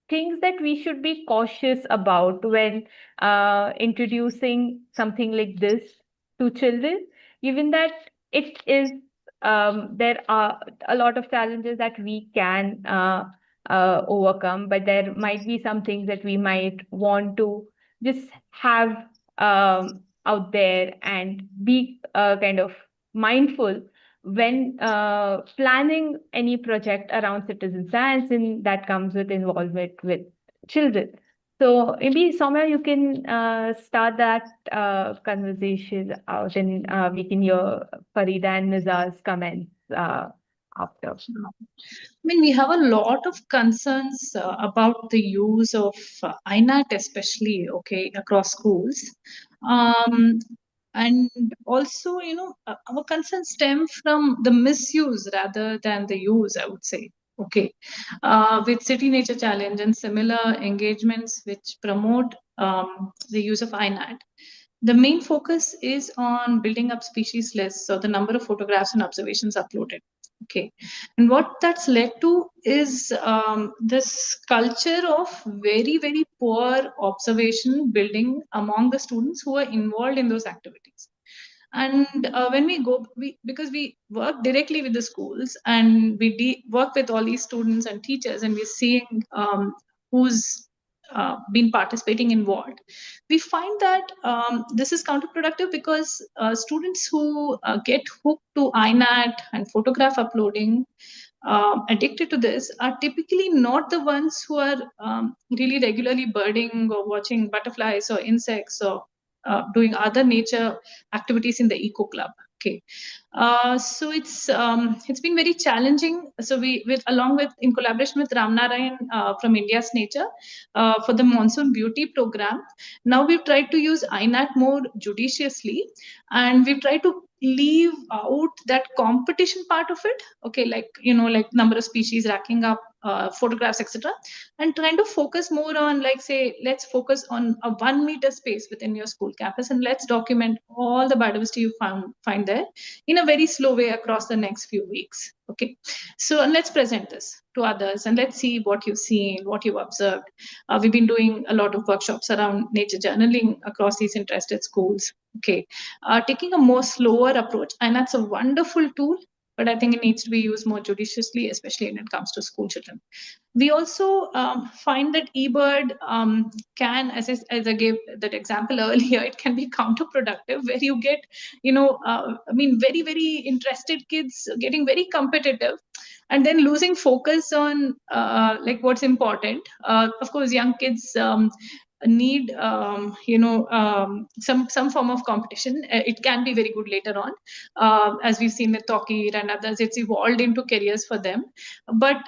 things that we should be cautious about when introducing something like this to children, given that it is there are a lot of challenges that we can overcome, but there might be some things that we might want to just have out there and be kind of mindful when planning any project around citizen science, and that comes with involvement with children. So maybe Soumya, you can start that conversation out, and we can hear Farida and Nizar's comments after. I mean, we have a lot of concerns about the use of INAT, especially, okay, across schools. And also, our concerns stem from the misuse rather than the use, I would say. Okay, with City Nature Challenge and similar engagements which promote the use of INAT, the main focus is on building up species lists, so the number of photographs and observations uploaded. Okay, and what that's led to is this culture of very, very poor observation building among the students who are involved in those activities. And when because we work directly with the schools, and we work with all these students and teachers, and we're seeing who's been participating in what, we find that this is counterproductive, because students who get hooked to INAT and photograph uploading, addicted to this, are typically not the ones who are really regularly birding or watching butterflies or insects or doing other nature activities in the eco club. Okay, so it's been very challenging. So along with, in collaboration with Ramnarayan from India's Nature, for the Monsoon Beauty program, now we've tried to use INAT more judiciously, and we've tried to leave out that competition part of it. Okay, like number of species racking up photographs, etc., and trying to focus more on, like, say, let's focus on a 1 meter space within your school campus, and let's document all the biodiversity you find there in a very slow way across the next few weeks. Okay, so, and let's present this to others, and let's see what you've seen, what you've observed. We've been doing a lot of workshops around nature journaling across these interested schools. Okay, taking a more slower approach, and that's a wonderful tool, but I think it needs to be used more judiciously, especially when it comes to school children. We also find that eBird can, as I gave that example earlier, it can be counterproductive, where you get, very, very interested kids getting very competitive, and then losing focus on like what's important. Of course, young kids need some form of competition. It can be very good later on, as we've seen with Tokir and others. It's evolved into careers for them, but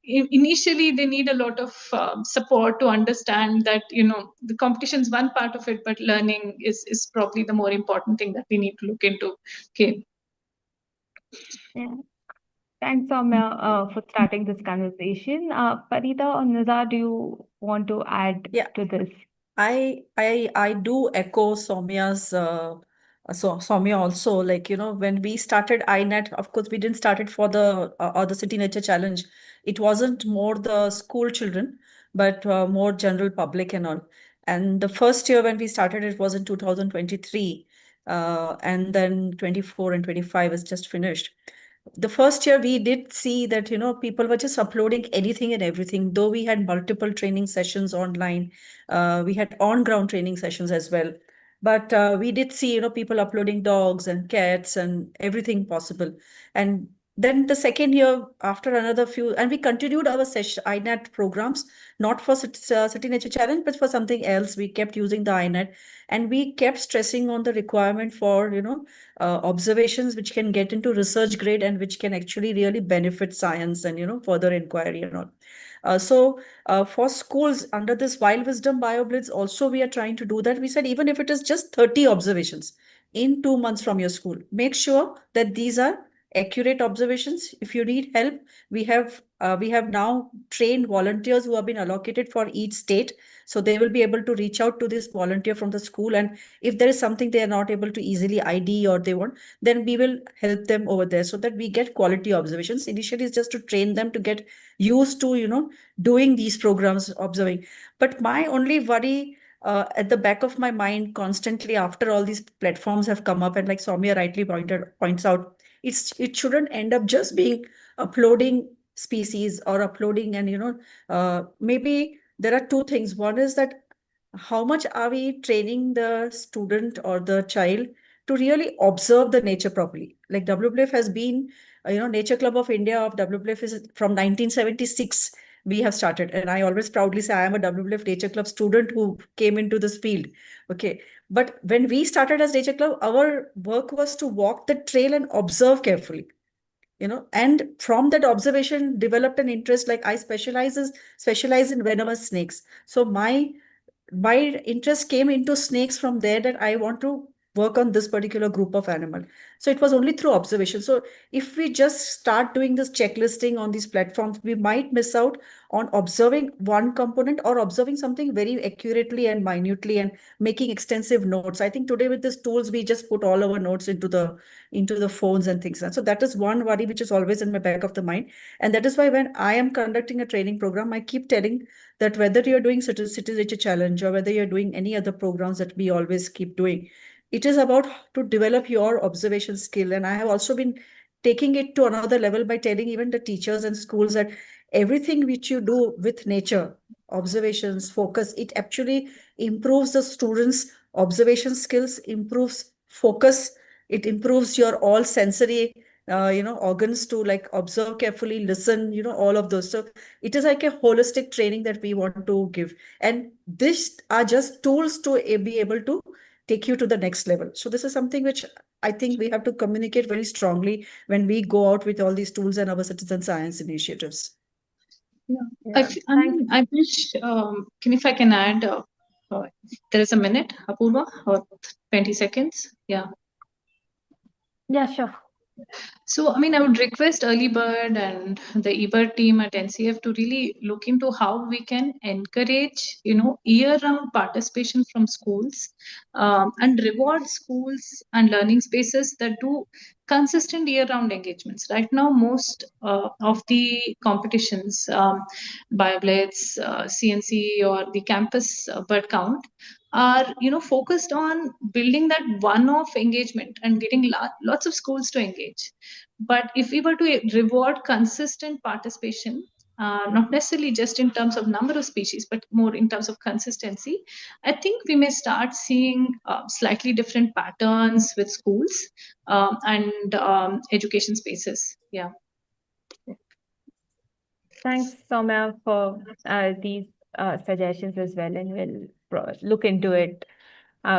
initially they need a lot of support to understand that the competition is one part of it, but learning is probably the more important thing that we need to look into. Okay. Yeah. Thanks, Soumya, for starting this conversation. Farida or Nizar, do you want to add to this? I do echo Soumya's Soumya also, like, when we started INET, of course, we didn't start it for the City Nature Challenge. It wasn't more the school children, but more general public and all. And the first year when we started, it was in 2023, and then 24 and 25 is just finished. The first year we did see that, people were just uploading anything and everything, though we had multiple training sessions online. We had on-ground training sessions as well. But we did see, people uploading dogs and cats and everything possible. And then the second year, after another few, and we continued our INET programs, not for City Nature Challenge, but for something else. We kept using the INET, and we kept stressing on the requirement for, observations which can get into research grade and which can actually really benefit science and, further inquiry and all. So for schools under this Wild Wisdom BioBlitz, also we are trying to do that. We said, even if it is just 30 observations in 2 months from your school, make sure that these are accurate observations. If you need help, we have now trained volunteers who have been allocated for each state. So they will be able to reach out to this volunteer from the school. And if there is something they are not able to easily ID or they want, then we will help them over there so that we get quality observations. Initially, it's just to train them to get used to, doing these programs, observing. But my only worry at the back of my mind constantly after all these platforms have come up, and like Soumya rightly points out, it shouldn't end up just being uploading species or uploading, and maybe there are two things. One is that how much are we training the student or the child to really observe the nature properly? Like WWF has been, Nature Club of India of WWF is from 1976. We have started, and I always proudly say I am a WWF Nature Club student who came into this field. Okay. But when we started as Nature Club, our work was to walk the trail and observe carefully. And from that observation developed an interest. Like I specialize in venomous snakes. So my interest came into snakes from there, that I want to work on this particular group of animal. So it was only through observation. So if we just start doing this checklisting on these platforms, we might miss out on observing one component or observing something very accurately and minutely and making extensive notes. I think today with these tools, we just put all our notes into the phones and things. And so that is one worry which is always in my back of the mind. And that is why when I am conducting a training program, I keep telling that whether you're doing City Nature Challenge or whether you're doing any other programs that we always keep doing, it is about to develop your observation skill. And I have also been taking it to another level by telling even the teachers and schools that everything which you do with nature, observations, focus, it actually improves the students' observation skills, improves focus, it improves your all sensory organs to like observe carefully, listen, all of those. So it is like a holistic training that we want to give. And these are just tools to be able to take you to the next level. So this is something which I think we have to communicate very strongly when we go out with all these tools and our citizen science initiatives. Yeah. I wish, if I can add, there is a minute, Apurva, or 20 seconds. Yeah. Yeah, sure. So, I mean, I would request Early Bird and the eBird team at NCF to really look into how we can encourage, year-round participation from schools, and reward schools and learning spaces that do consistent year-round engagements. Right now, most of the competitions, BioBlitz, CNC, or the campus bird count, are focused on building that one-off engagement and getting lots of schools to engage. But if we were to reward consistent participation, not necessarily just in terms of number of species, but more in terms of consistency, I think we may start seeing slightly different patterns with schools and education spaces. Yeah. Thanks, Soumya, for these suggestions as well, and we'll look into it.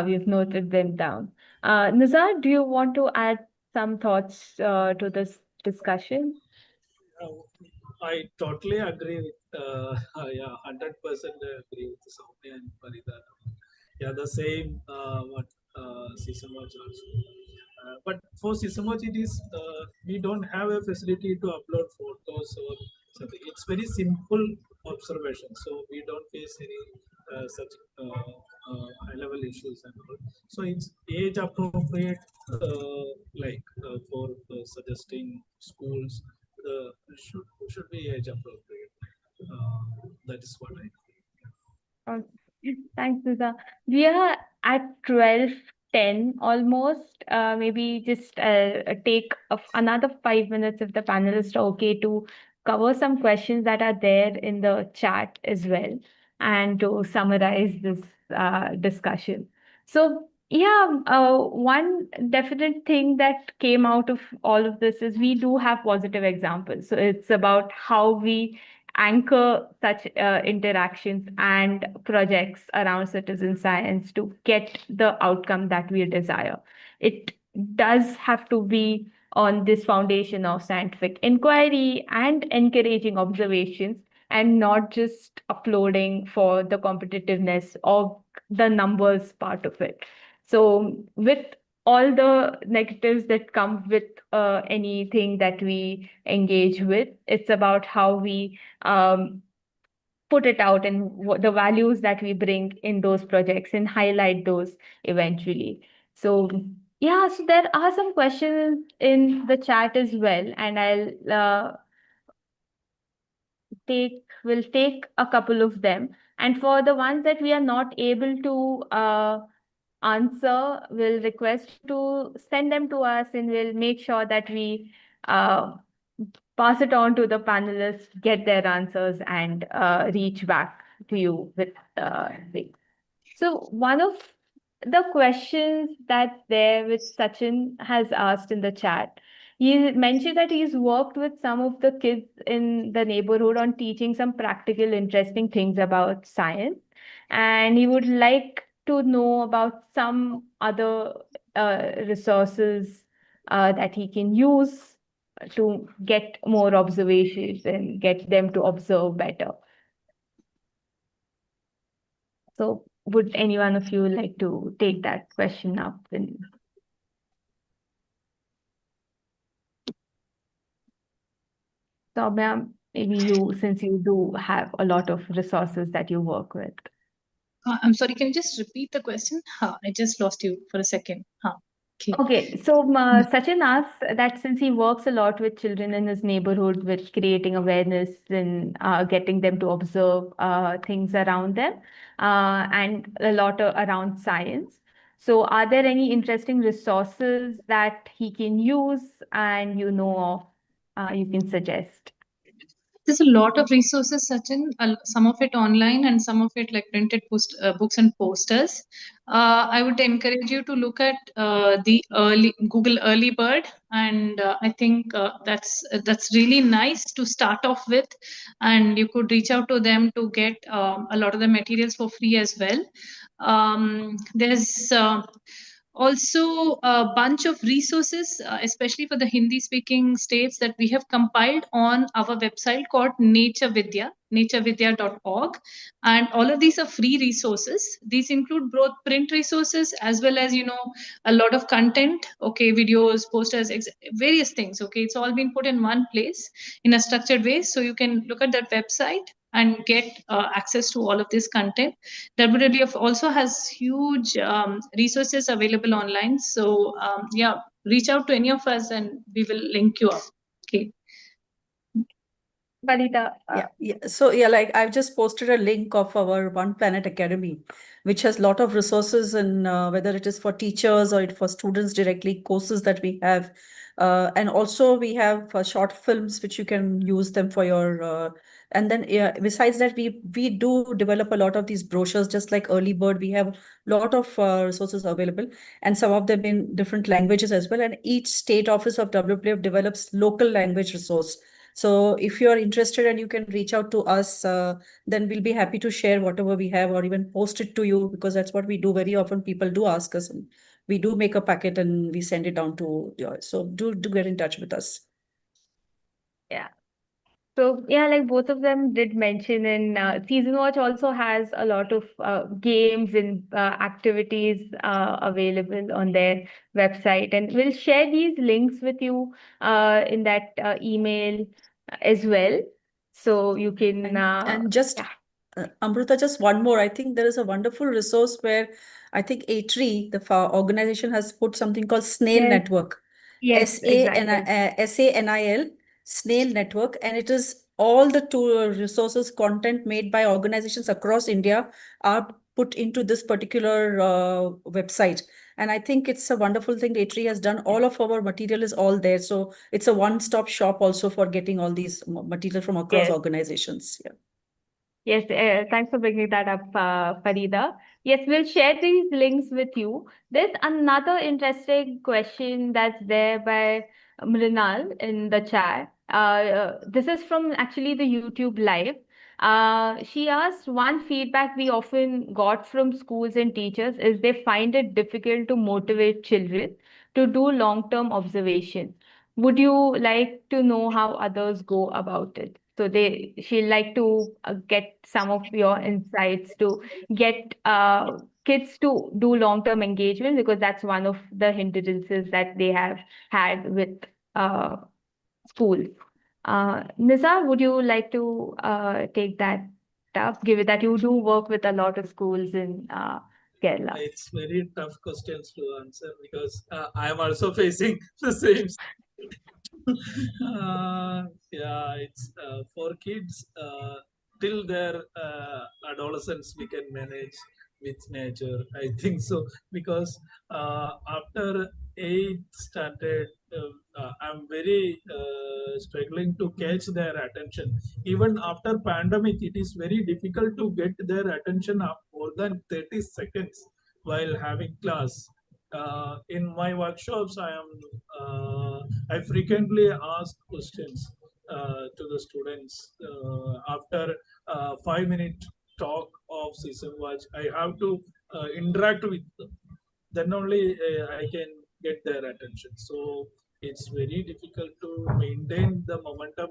We've noted them down. Nizar, do you want to add some thoughts to this discussion? I totally agree with, yeah, 100% agree with Soumya and Farida. Yeah, the same what SeasonWatch also. But for SeasonWatch, it is we don't have a facility to upload photos or something. It's very simple observation, so we don't face any such high-level issues and all. So it's age appropriate, like for suggesting schools, the should be age appropriate. That is what I think. Thanks, Nizar. We are at 12:10 almost. Maybe just take another 5 minutes if the panelists are okay to cover some questions that are there in the chat as well, and to summarize this discussion. So, yeah, one definite thing that came out of all of this is we do have positive examples. So it's about how we anchor such interactions and projects around citizen science to get the outcome that we desire. It does have to be on this foundation of scientific inquiry and encouraging observations, and not just uploading for the competitiveness of the numbers part of it. So with all the negatives that come with anything that we engage with, it's about how we put it out and what the values that we bring in those projects and highlight those eventually. So yeah, so there are some questions in the chat as well, and we'll take a couple of them. And for the ones that we are not able to answer, we'll request to send them to us, and we'll make sure that we pass it on to the panelists, get their answers, and reach back to you with the. So one of the questions that's there, which Sachin has asked in the chat, he mentioned that he's worked with some of the kids in the neighborhood on teaching some practical, interesting things about science, and he would like to know about some other resources that he can use to get more observations and get them to observe better. So would any one of you like to take that question up? Soumya, maybe you, since you do have a lot of resources that you work with. I'm sorry, can you just repeat the question? I just lost you for a second. Okay, so Sachin asks that since he works a lot with children in his neighborhood with creating awareness and getting them to observe things around them and a lot around science. So are there any interesting resources that he can use and you know of, you can suggest? There's a lot of resources, Sachin, some of it online and some of it like printed books and posters. I would encourage you to look at the Google Early Bird, and I think that's really nice to start off with, and you could reach out to them to get a lot of the materials for free as well. There's Also a bunch of resources, especially for the Hindi speaking states, that we have compiled on our website called 𝗦𝗽𝗲𝗸𝗷𝗸𝗫, 𝗦𝗽𝗲𝗷𝗫𝗫.org. And all of these are free resources. These include both print resources as well as, a lot of content, okay, videos, posters, various things. Okay, it's all been put in one place in a structured way. So you can look at that website and get access to all of this content. WWF also has huge resources available online. So yeah, reach out to any of us and we will link you up. Okay. Farida, So like I've just posted a link of our One Planet Academy, which has a lot of resources, and whether it is for teachers or for students directly, courses that we have. And also we have short films which you can use them for your and then besides that, we do develop a lot of these brochures, just like Early Bird. We have a lot of resources available, and some of them in different languages as well. And each state office of WWF develops local language resource. So if you are interested and you can reach out to us, then we'll be happy to share whatever we have or even post it to you, because that's what we do very often. People do ask us, and we do make a packet and we send it down to you. So do get in touch with us. yeah. So yeah, like both of them did mention, and SeasonWatch also has a lot of games and activities available on their website, and we'll share these links with you in that email as well, so you can And just Amruta, just one more. I think there is a wonderful resource where I think 𝗦𝗽𝗲𝗃, the organization, has put something called Snail Yes. Network. Yes, exactly. SANIL, Snail Network, and it is all the resources, content made by organizations across India are put into this particular website. And I think it's a wonderful thing 𝗦𝗽𝗃 has done. All of our material is all there. So it's a one-stop shop also for getting all these material from across Yes. organizations. Yeah. Yes, thanks for bringing that up, Farida. Yes, we'll share these links with you. There's another interesting question that's there by Mrinal in the chat. This is from actually the YouTube live. She asked, one feedback we often got from schools and teachers is they find it difficult to motivate children to do long-term observation. Would you like to know how others go about it? So she'd like to get some of your insights to get kids to do long-term engagement, because that's one of the hindrances that they have had with schools. Nizar, would you like to take that up, given that you do work with a lot of schools in Kerala? It's very tough questions to answer because I am also facing the same. Yeah, it's for kids till their adolescence we can manage with nature. I think so because after 8th standard, I'm very struggling to catch their attention. Even after pandemic, it is very difficult to get their attention up more than 30 seconds while having class. In my workshops, I frequently ask questions to the students after 5 minute talk of season watch. I have to interact with them. Then only I can get their attention. So it's very difficult to maintain the momentum.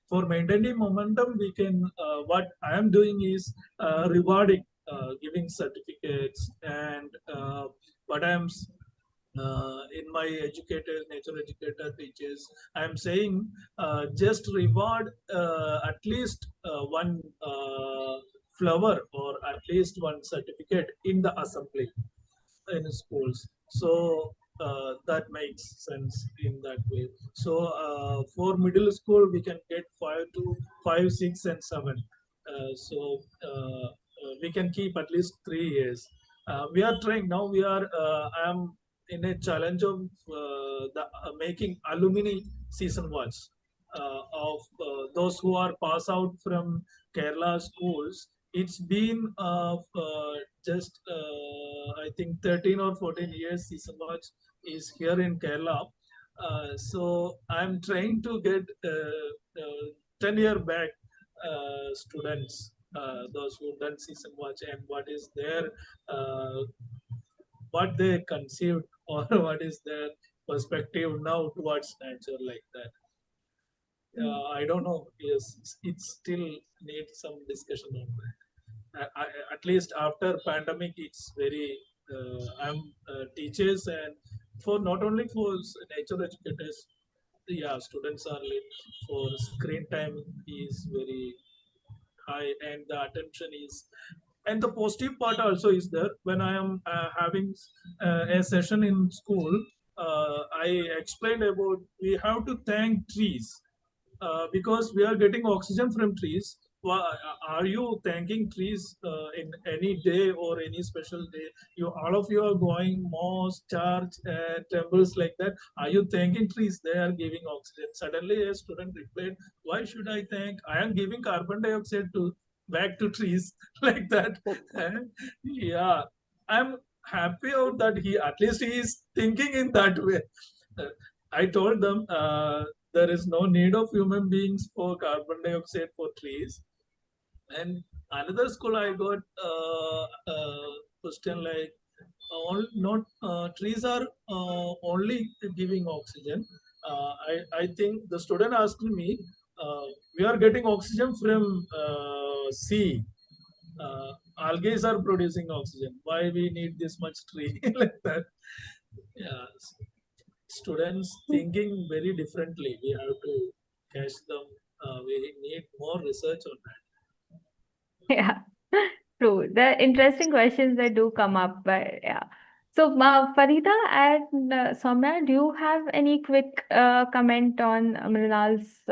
For maintaining momentum, we can. What I am doing is rewarding, giving certificates, and what I am in my nature educator teaches, I'm saying just reward at least one flower or at least one certificate in the assembly in schools. So that makes sense in that way. So for middle school, we can get 5, 6, and 7. We can keep at least 3 years. We are trying now. I am in a challenge of making alumni season watch of those who are pass out from Kerala schools. It's been just I think 13 or 14 years season watch is here in Kerala. So I'm trying to get 10-year back students, those who done season watch, and what is their what they conceived or what is their perspective now towards nature like that. I don't know. Yes, it still needs some discussion on that. At least after pandemic, it's very. I'm teachers and for not only for nature educators, yeah, students are late for screen time is very high and the attention is and the positive part also is there when I am having a session in school. I explained about we have to thank trees because we are getting oxygen from trees. Are you thanking trees in any day or any special day? You all of you are going mosque, church, temples like that. Are you thanking trees? They are giving oxygen. Suddenly, a student replied, "Why should I thank? I am giving carbon dioxide to back to trees like that." And yeah, I'm happy out that he at least he is thinking in that way. Uh, I told them. There is no need of human beings for carbon dioxide for trees. And another school I got question like all not trees are only giving oxygen. I think the student asked me, we are getting oxygen from sea. Algae are producing oxygen. Why we need this much tree like that? Yeah, students thinking very differently. We have to catch them. We need more research on that. Yeah, true. The interesting questions that do come up, but yeah. So, Farida and Soumya, do you have any quick comment on Mrinal's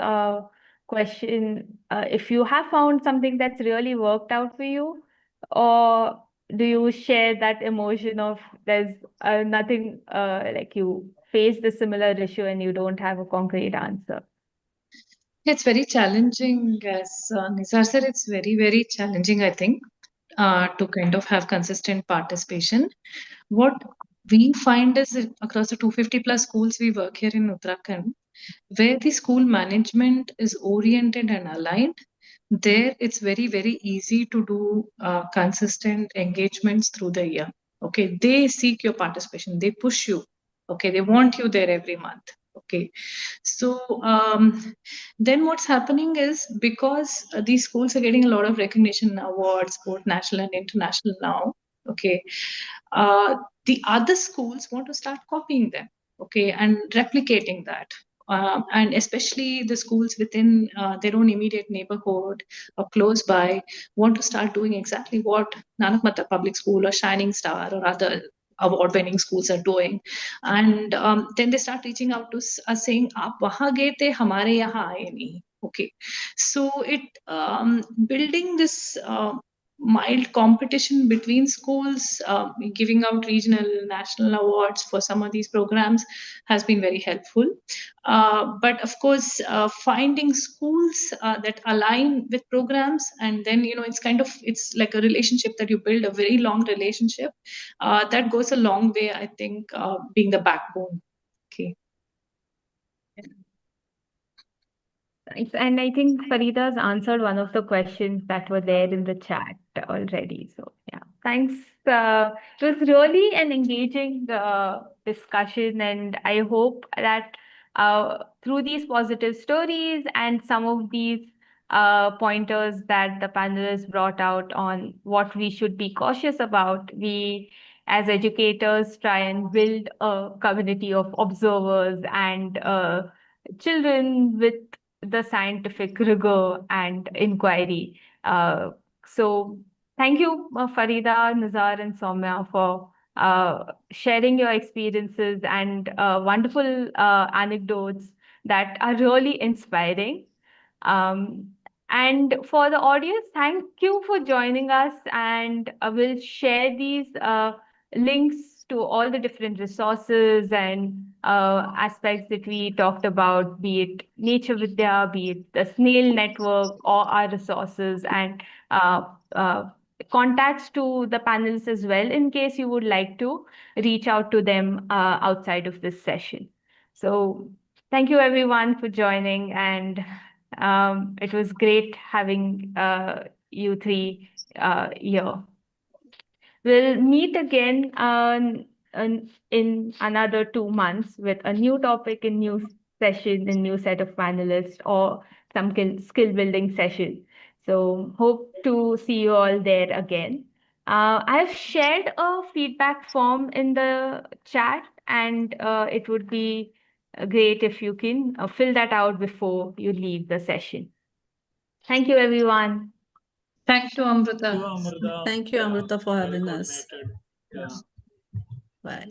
question? If you have found something that's really worked out for you, or do you share that emotion of there's nothing like you face the similar issue and you don't have a concrete answer? It's very challenging, as Nizar said, it's very, very challenging, I think, to kind of have consistent participation. What we find is that across the 250 plus schools we work here in Uttarakhand, where the school management is oriented and aligned, there it's very, very easy to do consistent engagements through the year. Okay, they seek your participation, they push you. Okay, they want you there every month. Okay, so then what's happening is because these schools are getting a lot of recognition awards, both national and international now. Okay, uh, the other schools want to start copying them. Okay, and replicating that. And especially the schools within their own immediate neighborhood or close by want to start doing exactly what Nanak Mata Public School or Shining Star or other award-winning schools are doing. And then they start reaching out to us saying, "Aap wahan gaye the, hamare yahan aaye nahi." Okay, so it building this mild competition between schools, giving out regional, national awards for some of these programs has been very helpful. But of course, finding schools that align with programs, and then it's like a relationship that you build, a very long relationship that goes a long way. I think being the backbone. Okay. Thanks. And I think Farida's answered one of the questions that were there in the chat already. So, yeah, thanks. It was really an engaging discussion, and I hope that through these positive stories and some of these pointers that the panelists brought out on what we should be cautious about, we as educators try and build a community of observers and children with the scientific rigor and inquiry. So thank you, Farida, Nizar, and Soumya, for sharing your experiences and wonderful anecdotes that are really inspiring. And for the audience, thank you for joining us, and we'll share these links to all the different resources and aspects that we talked about, be it Nature Vidya, be it the snail network, or our resources and contacts to the panelists as well, in case you would like to reach out to them outside of this session. So thank you everyone for joining, and it was great having you three here. We'll meet again in another 2 months with a new topic, a new session, a new set of panelists, or some skill building session. So hope to see you all there again. I've shared a feedback form in the chat, and it would be great if you can fill that out before you leave the session. Thank you, everyone. Thank you, Amrita. Thank you, Amrita. Thank you, Amrita, for Well having us. coordinated. Yeah. Bye.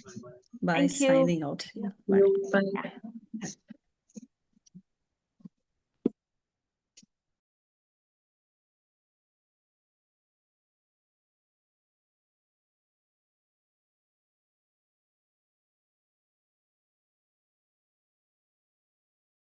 Bye-bye. Bye. Thank you. Signing out. Yeah. Bye. Bye.